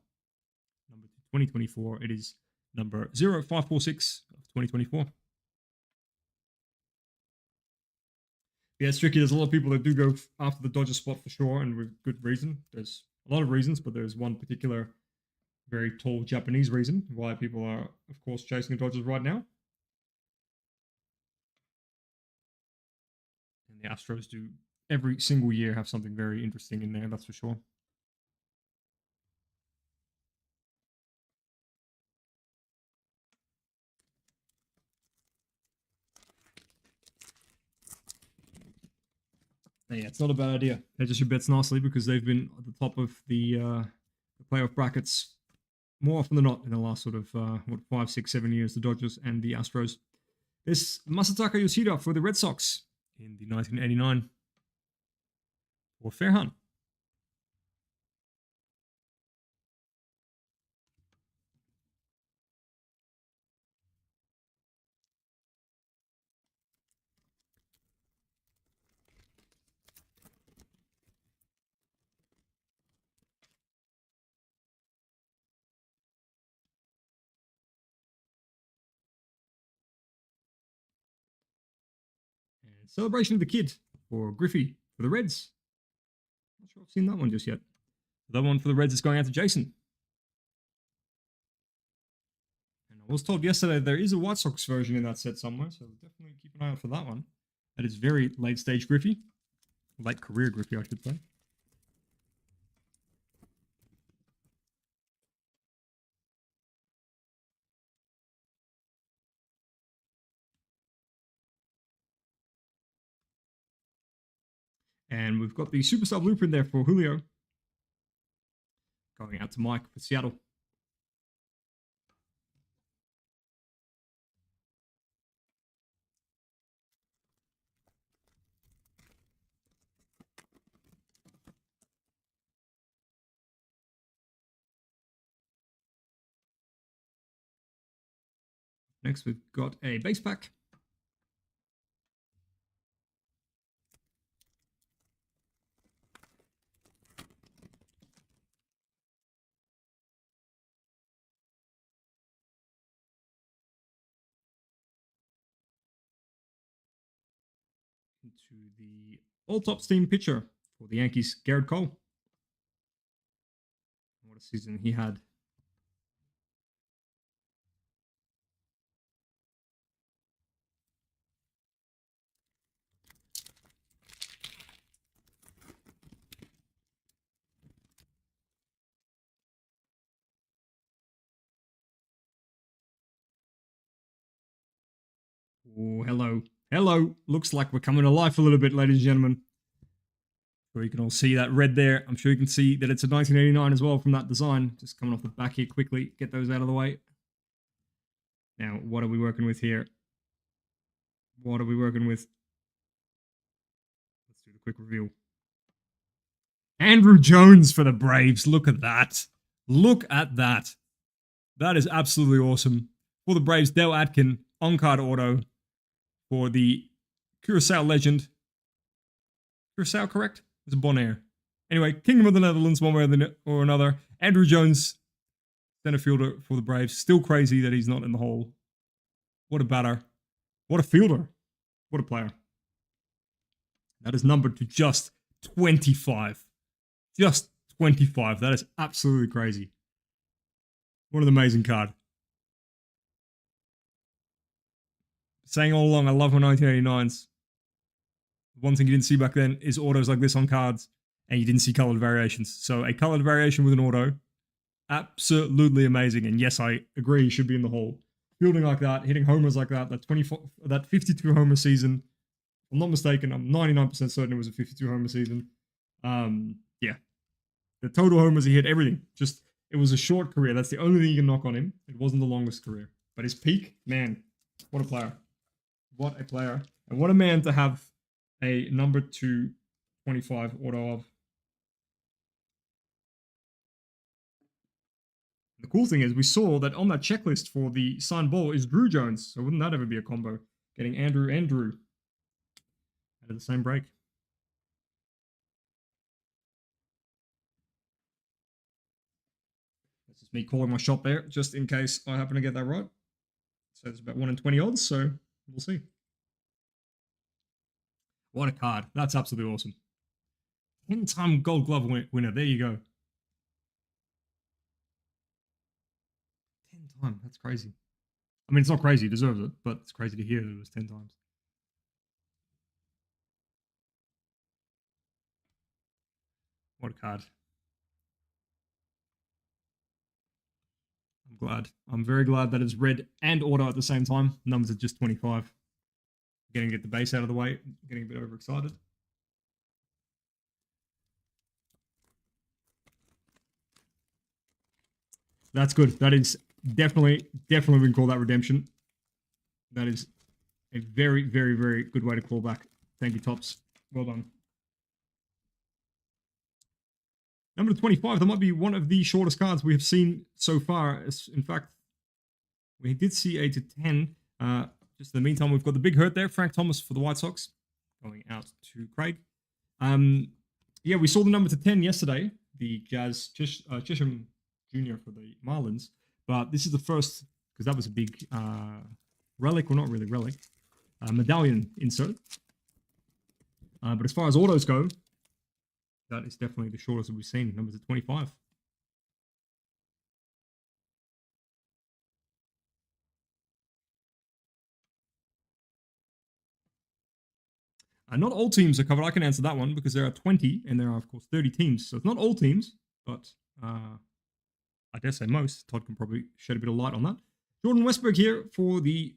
Number 2024, it is number 0546 of 2024. Yeah, it's tricky. There's a lot of people that do go after the Dodgers spot for sure, and with good reason. There's a lot of reasons, but there's one particular very tall Japanese reason why people are, of course, chasing the Dodgers right now. And the Astros do every single year have something very interesting in there, that's for sure. Yeah, it's not a bad idea. Hedge your bets nicely because they've been at the top of the playoff brackets more often than not in the last sort of 5, 6, 7 years. The Dodgers and the Astros. This Masataka Yoshida for the Red Sox in the 1989 for Fairhunt. And Celebration of the Kid for Griffey for the Reds. Not sure I've seen that one just yet. That one for the Reds is going out to Jason. And I was told yesterday there is a White Sox version in that set somewhere, so definitely keep an eye out for that one. That is very late stage Griffey. Late career Griffey, I should say. And we've got the Superstar Blueprint there for Julio. Going out to Mike for Seattle. Next, we've got a base pack. Into the all-top steam pitcher for the Yankees, Garrett Cole. What a season he had. Oh, hello. Hello. Looks like we're coming to life a little bit, ladies and gentlemen. Sure you can all see that red there. I'm sure you can see that it's a 1989 as well from that design. Just coming off the back here quickly. Get those out of the way. Now, what are we working with here? What are we working with? Let's do the quick reveal. Andrew Jones for the Braves. Look at that. Look at that. That is absolutely awesome. For the Braves, Dale Atkin, on-card auto for the Curaçao legend. Curaçao, correct? It's a Bonaire. Anyway, Kingdom of the Netherlands, one way or another. Andrew Jones, center fielder for the Braves. Still crazy that he's not in the hole. What a batter. What a fielder. What a player. That is numbered to just 25. Just 25. That is absolutely crazy. What an amazing card. Saying all along, I love my 1989s. One thing you didn't see back then is autos like this on cards, and you didn't see colored variations. So a colored variation with an auto, absolutely amazing. And yes, I agree, he should be in the hole. Fielding like that, hitting homers like that, that 52 homer season. If I'm not mistaken, I'm 99% certain it was a 52 homer season. Yeah. The total homers he hit, everything. Just, it was a short career. That's the only thing you can knock on him. It wasn't the longest career. But his peak, man, what a player. What a player. And what a man to have a number 225 auto of. The cool thing is we saw that on that checklist for the signed ball is Drew Jones. So wouldn't that ever be a combo? Getting Andrew and Drew out of the same break. That's just me calling my shot there, just in case I happen to get that right. So it's about 1 in 20 odds, so we'll see. What a card. That's absolutely awesome. 10-time Gold Glove winner. There you go. 10 times. That's crazy. I mean, it's not crazy. He deserves it, but it's crazy to hear that it was 10 times. What a card. I'm glad. I'm very glad that it's red and auto at the same time. Numbers are just 25. Getting to get the base out of the way. Getting a bit overexcited. That's good. That is definitely we can call that redemption. That is a very, very, very good way to call back. Thank you, Tops. Well done. Number 25, that might be one of the shortest cards we have seen so far. In fact, we did see 8 to 10. Just in the meantime, we've got the big hurt there. Frank Thomas for the White Sox. Going out to Craig. Yeah, we saw the number to 10 yesterday. The Jazz Chisholm Jr. for the Marlins. But this is the first, because that was a big relic, well, not really relic, medallion insert. But as far as autos go, that is definitely the shortest that we've seen. Numbers at 25. Not all teams are covered. I can answer that one because there are 20 and there are, of course, 30 teams. So it's not all teams, but I dare say most. Todd can probably shed a bit of light on that. Jordan Westberg here for the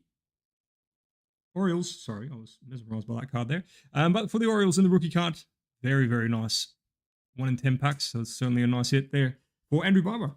Orioles. Sorry, I was mesmerized by that card there. But for the Orioles in the rookie card, very, very nice. 1 in 10 packs, so it's certainly a nice hit there for Andrew Barber.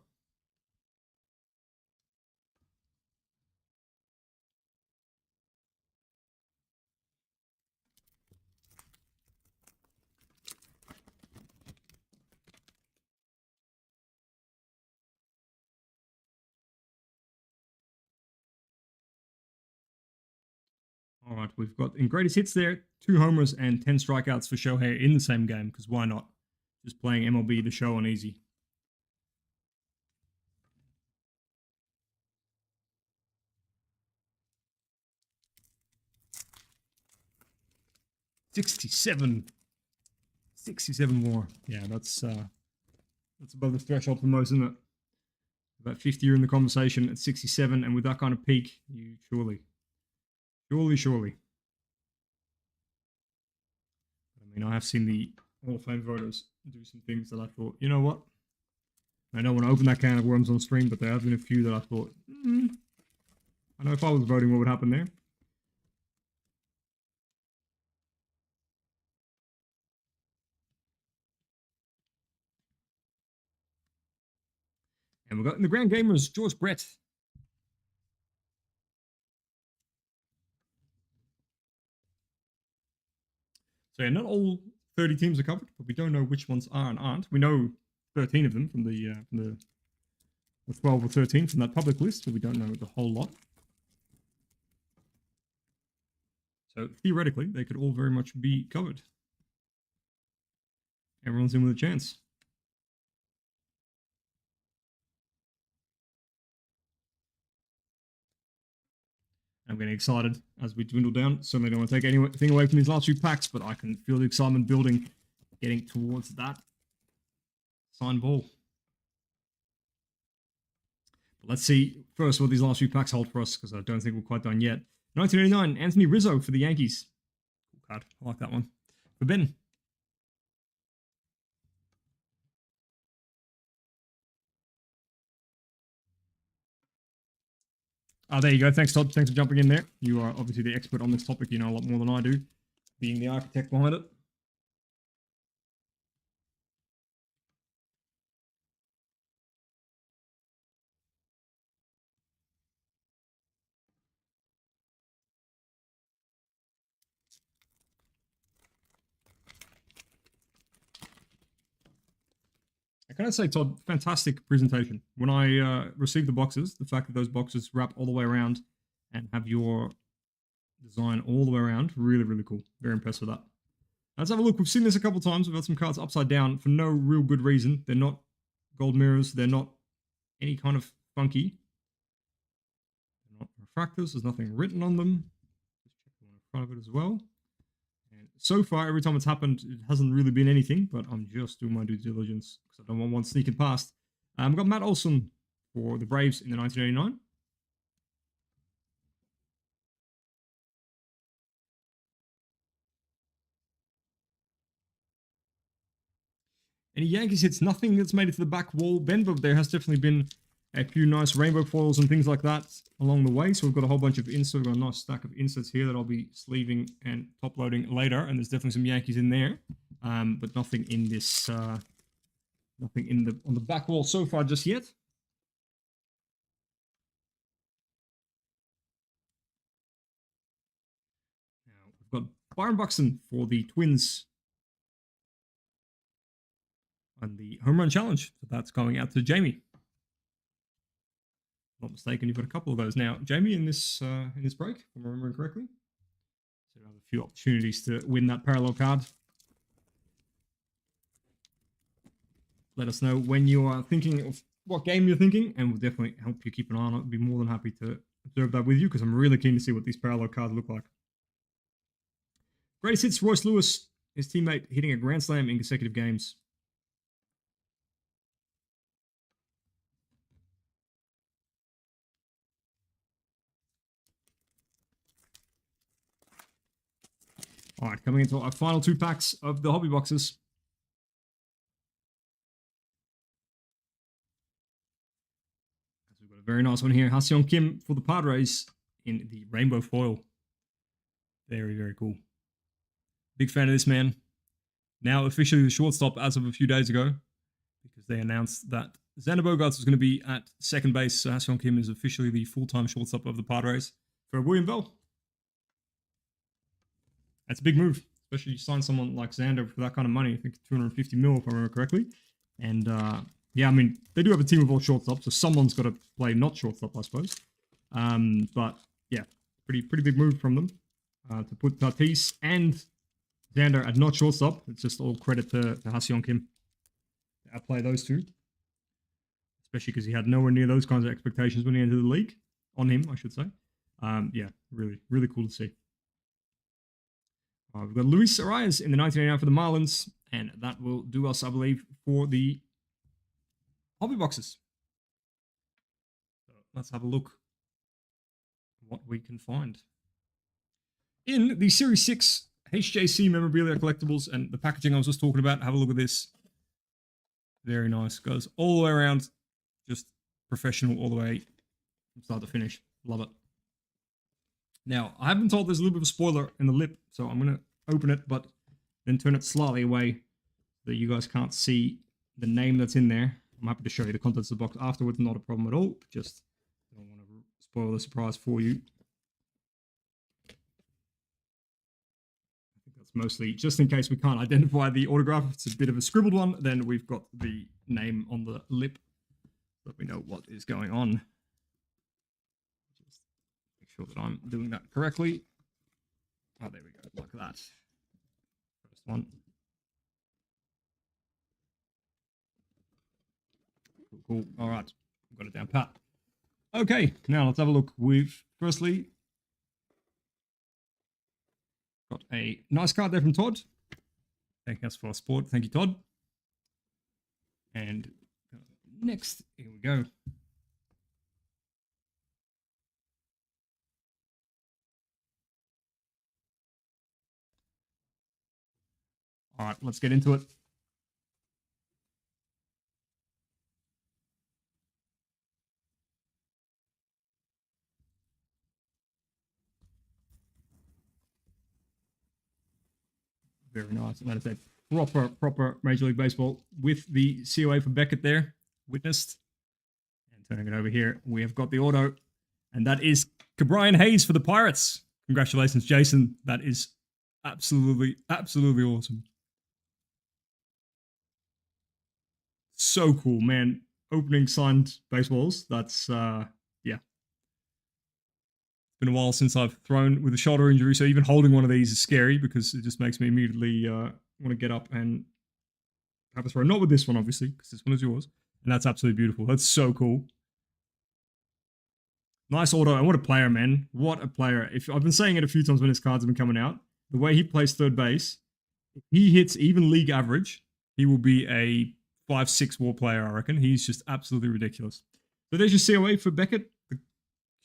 All right, we've got in greatest hits there, 2 homers and 10 strikeouts for Shohei in the same game, because why not? Just playing MLB The Show on easy. $67 more. Yeah, that's above the threshold for most, isn't it? About 50 you're in the conversation at 67, and with that kind of peak, you surely. I mean, I have seen the Hall of Fame voters do some things that I thought, you know what? I don't want to open that can of worms on stream, but there have been a few that I thought, I know if I was voting, what would happen there? And we've got in the Grand Gamers, George Brett. So yeah, not all 30 teams are covered, but we don't know which ones are and aren't. We know 13 of them from the 12 or 13 from that public list, but we don't know the whole lot. So theoretically, they could all very much be covered. Everyone's in with a chance. I'm getting excited as we dwindle down. Certainly don't want to take anything away from these last few packs, but I can feel the excitement building, getting towards that signed ball. But let's see first what these last few packs hold for us, because I don't think we're quite done yet. 1989, Anthony Rizzo for the Yankees. Cool card. I like that one. For Ben. There you go. Thanks, Todd. Thanks for jumping in there. You are obviously the expert on this topic. You know a lot more than I do, being the architect behind it. Can I say, Todd, fantastic presentation. When I received the boxes, the fact that those boxes wrap all the way around and have your design all the way around, really, really cool. Very impressed with that. Let's have a look. We've seen this a couple times. We've had some cards upside down for no real good reason. They're not gold mirrors. They're not any kind of funky. They're not refractors. There's nothing written on them. Just check the one in front of it as well. And so far, every time it's happened, it hasn't really been anything, but I'm just doing my due diligence because I don't want one sneaking past. We've got Matt Olson for the Braves in the 1989. Any Yankees hits, nothing that's made it to the back wall, Ben, but there has definitely been a few nice rainbow foils and things like that along the way. So we've got a whole bunch of inserts. We've got a nice stack of inserts here that I'll be sleeving and top loading later. And there's definitely some Yankees in there, but nothing in this, nothing in on the back wall so far just yet. Now we've got Byron Buxton for the Twins and the home run challenge. So that's going out to Jamie. Not mistaken, you've got a couple of those now, Jamie, in this break, if I'm remembering correctly. So you have a few opportunities to win that parallel card. Let us know when you are thinking of what game you're thinking, and we'll definitely help you keep an eye on it. I'll be more than happy to observe that with you, because I'm really keen to see what these parallel cards look like. Greatest hits, Royce Lewis, his teammate hitting a grand slam in consecutive games. All right, coming into our final two packs of the hobby boxes. We've got a very nice one here. Ha-Seong Kim for the Padres in the rainbow foil. Very, very cool. Big fan of this man. Now officially the shortstop as of a few days ago, because they announced that Xander Bogaerts was going to be at second base. So Ha-Seong Kim is officially the full-time shortstop of the Padres for William Bell. That's a big move, especially you sign someone like Xander for that kind of money. I think 250 mil, if I remember correctly. And yeah, I mean, they do have a team of all shortstops, so someone's got to play not shortstop, I suppose. But yeah, pretty big move from them to put Tatis and Xander at not shortstop. It's just all credit to Ha-Seong Kim to outplay those two, especially because he had nowhere near those kinds of expectations when he entered the league. On him, I should say. Yeah, really cool to see. We've got Luis Arias in the 1989 for the Marlins, and that will do us, I believe, for the hobby boxes. So let's have a look at what we can find. In the Series 6 HJC memorabilia collectibles and the packaging I was just talking about, have a look at this. Very nice. Goes all the way around. Just professional all the way from start to finish. Love it. Now, I have been told there's a little bit of a spoiler in the lip, so I'm going to open it, but then turn it slightly away so that you guys can't see the name that's in there. I'm happy to show you the contents of the box afterwards. Not a problem at all. Just don't want to spoil the surprise for you. I think that's mostly just in case we can't identify the autograph. If it's a bit of a scribbled one, then we've got the name on the lip. Let me know what is going on. Just make sure that I'm doing that correctly. Oh, there we go. Like that. First one. Cool. All right. Got it down pat. Okay. Now let's have a look. We've firstly got a nice card there from Todd. Thanking us for our support. Thank you, Todd. And next, here we go. All right, let's get into it. Very nice. And that is a proper Major League Baseball with the COA for Beckett there, witnessed. And turning it over here, we have got the auto, and that is Brian Hayes for the Pirates. Congratulations, Jason. That is absolutely awesome. So cool, man. Opening signed baseballs. That's, yeah. It's been a while since I've thrown with a shoulder injury, so even holding one of these is scary because it just makes me immediately want to get up and have a throw. Not with this one, obviously, because this one is yours. And that's absolutely beautiful. That's so cool. Nice auto. And what a player, man. What a player. If I've been saying it a few times when his cards have been coming out. The way he plays third base, if he hits even league average, he will be a 5-6 WAR player, I reckon. He's just absolutely ridiculous. So there's your COA for Beckett. The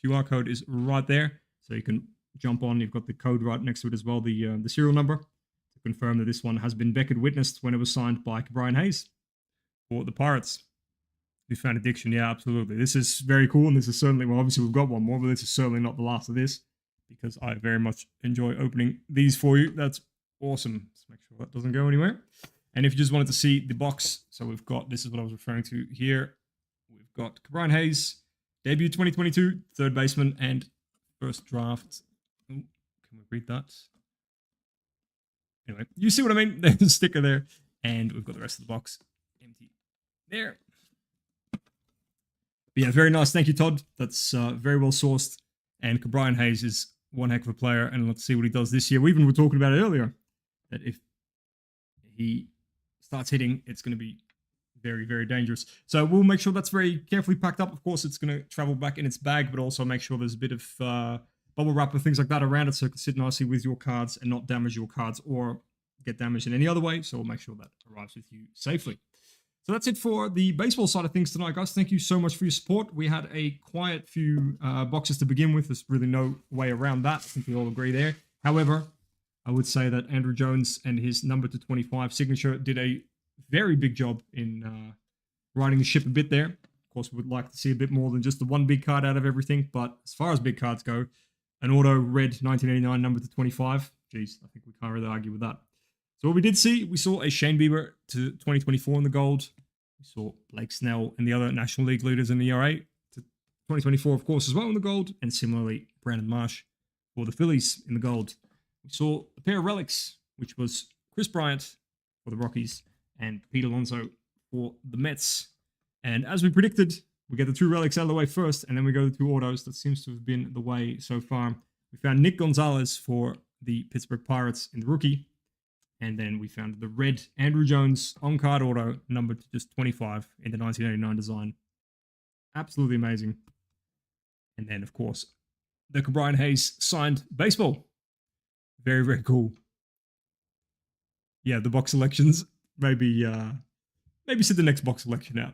QR code is right there. So you can jump on. You've got the code right next to it as well, the serial number, to confirm that this one has been Beckett witnessed when it was signed by Brian Hayes for the Pirates. We found addiction. Yeah, absolutely. This is very cool. And this is certainly, well, obviously we've got one more, but this is certainly not the last of this because I very much enjoy opening these for you. That's awesome. Let's make sure that doesn't go anywhere. And if you just wanted to see the box, so we've got, this is what I was referring to here. We've got Brian Hayes, debut 2022, third baseman, and first draft. Oh, can we read that? Anyway, you see what I mean? There's a sticker there. And we've got the rest of the box empty there. But yeah, very nice. Thank you, Todd. That's very well sourced. And Brian Hayes is one heck of a player. And let's see what he does this year. We even were talking about it earlier, that if he starts hitting, it's going to be very, very dangerous. So we'll make sure that's very carefully packed up. Of course, it's going to travel back in its bag, but also make sure there's a bit of bubble wrap and things like that around it so it can sit nicely with your cards and not damage your cards or get damaged in any other way. So we'll make sure that arrives with you safely. So that's it for the baseball side of things tonight, guys. Thank you so much for your support. We had a quiet few boxes to begin with. There's really no way around that. I think we all agree there. However, I would say that Andrew Jones and his number to 25 signature did a very big job in riding the ship a bit there. Of course, we would like to see a bit more than just the one big card out of everything. But as far as big cards go, an auto red 1989 number to 25. Geez, I think we can't really argue with that. So what we did see, we saw a Shane Bieber to 2024 in the gold. We saw Blake Snell and the other National League leaders in the ERA to 2024, of course, as well in the gold. And similarly, Brandon Marsh for the Phillies in the gold. We saw a pair of relics, which was Chris Bryant for the Rockies and Pete Alonso for the Mets. And as we predicted, we get the two relics out of the way first, and then we go to the two autos. That seems to have been the way so far. We found Nick Gonzalez for the Pittsburgh Pirates in the rookie. And then we found the red Andrew Jones on-card auto, numbered to just 25 in the 1989 design. Absolutely amazing. And then, of course, the Brian Hayes signed baseball. Very, very cool. Yeah, the box selections. Maybe sit the next box selection out.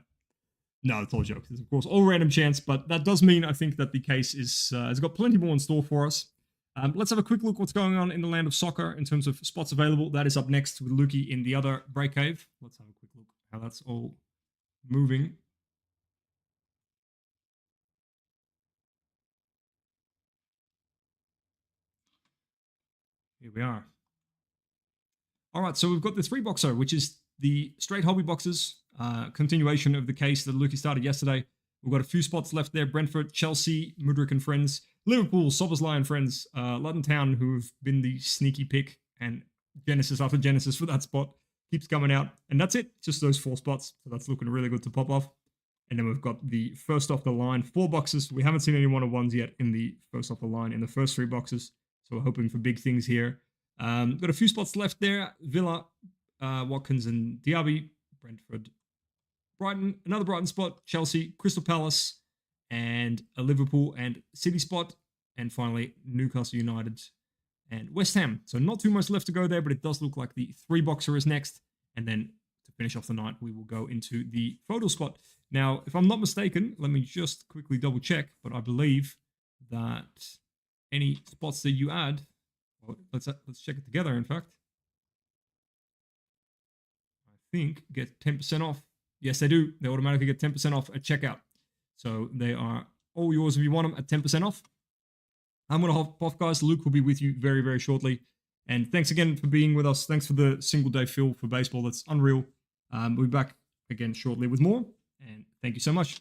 No, it's all jokes. It's, of course, all random chance, but that does mean I think that the case has got plenty more in store for us. Let's have a quick look what's going on in the land of soccer in terms of spots available. That is up next with Lukey in the other break cave. Let's have a quick look how that's all moving. Here we are. All right, so we've got the 3-boxer, which is the straight hobby boxes. continuation of the case that Lukey started yesterday. We've got a few spots left there. Brentford, Chelsea, Mudryk and friends. Liverpool, Sobersly and friends. Luton Town, who have been the sneaky pick. And Genesis after Genesis for that spot. Keeps coming out. And that's it. Just those 4 spots. So that's looking really good to pop off. And then we've got the first off the line 4 boxes. We haven't seen any 1-on-1s yet in the first off the line in the first 3 boxes. So we're hoping for big things here. Got a few spots left there. Villa, Watkins and Diaby. Brentford, Brighton, another Brighton spot, Chelsea, Crystal Palace, and a Liverpool and City spot, and finally Newcastle United and West Ham. So not too much left to go there, but it does look like the 3-boxer is next. And then to finish off the night, we will go into the photo spot. Now, if I'm not mistaken, let me just quickly double check, but I believe that any spots that you add, well, let's check it together, in fact. I think get 10% off. Yes, they do. They automatically get 10% off at checkout. So they are all yours if you want them at 10% off. I'm going to hop off, guys. Luke will be with you very, very shortly. And thanks again for being with us. Thanks for the single day fill for baseball. That's unreal. We'll be back again shortly with more. And thank you so much.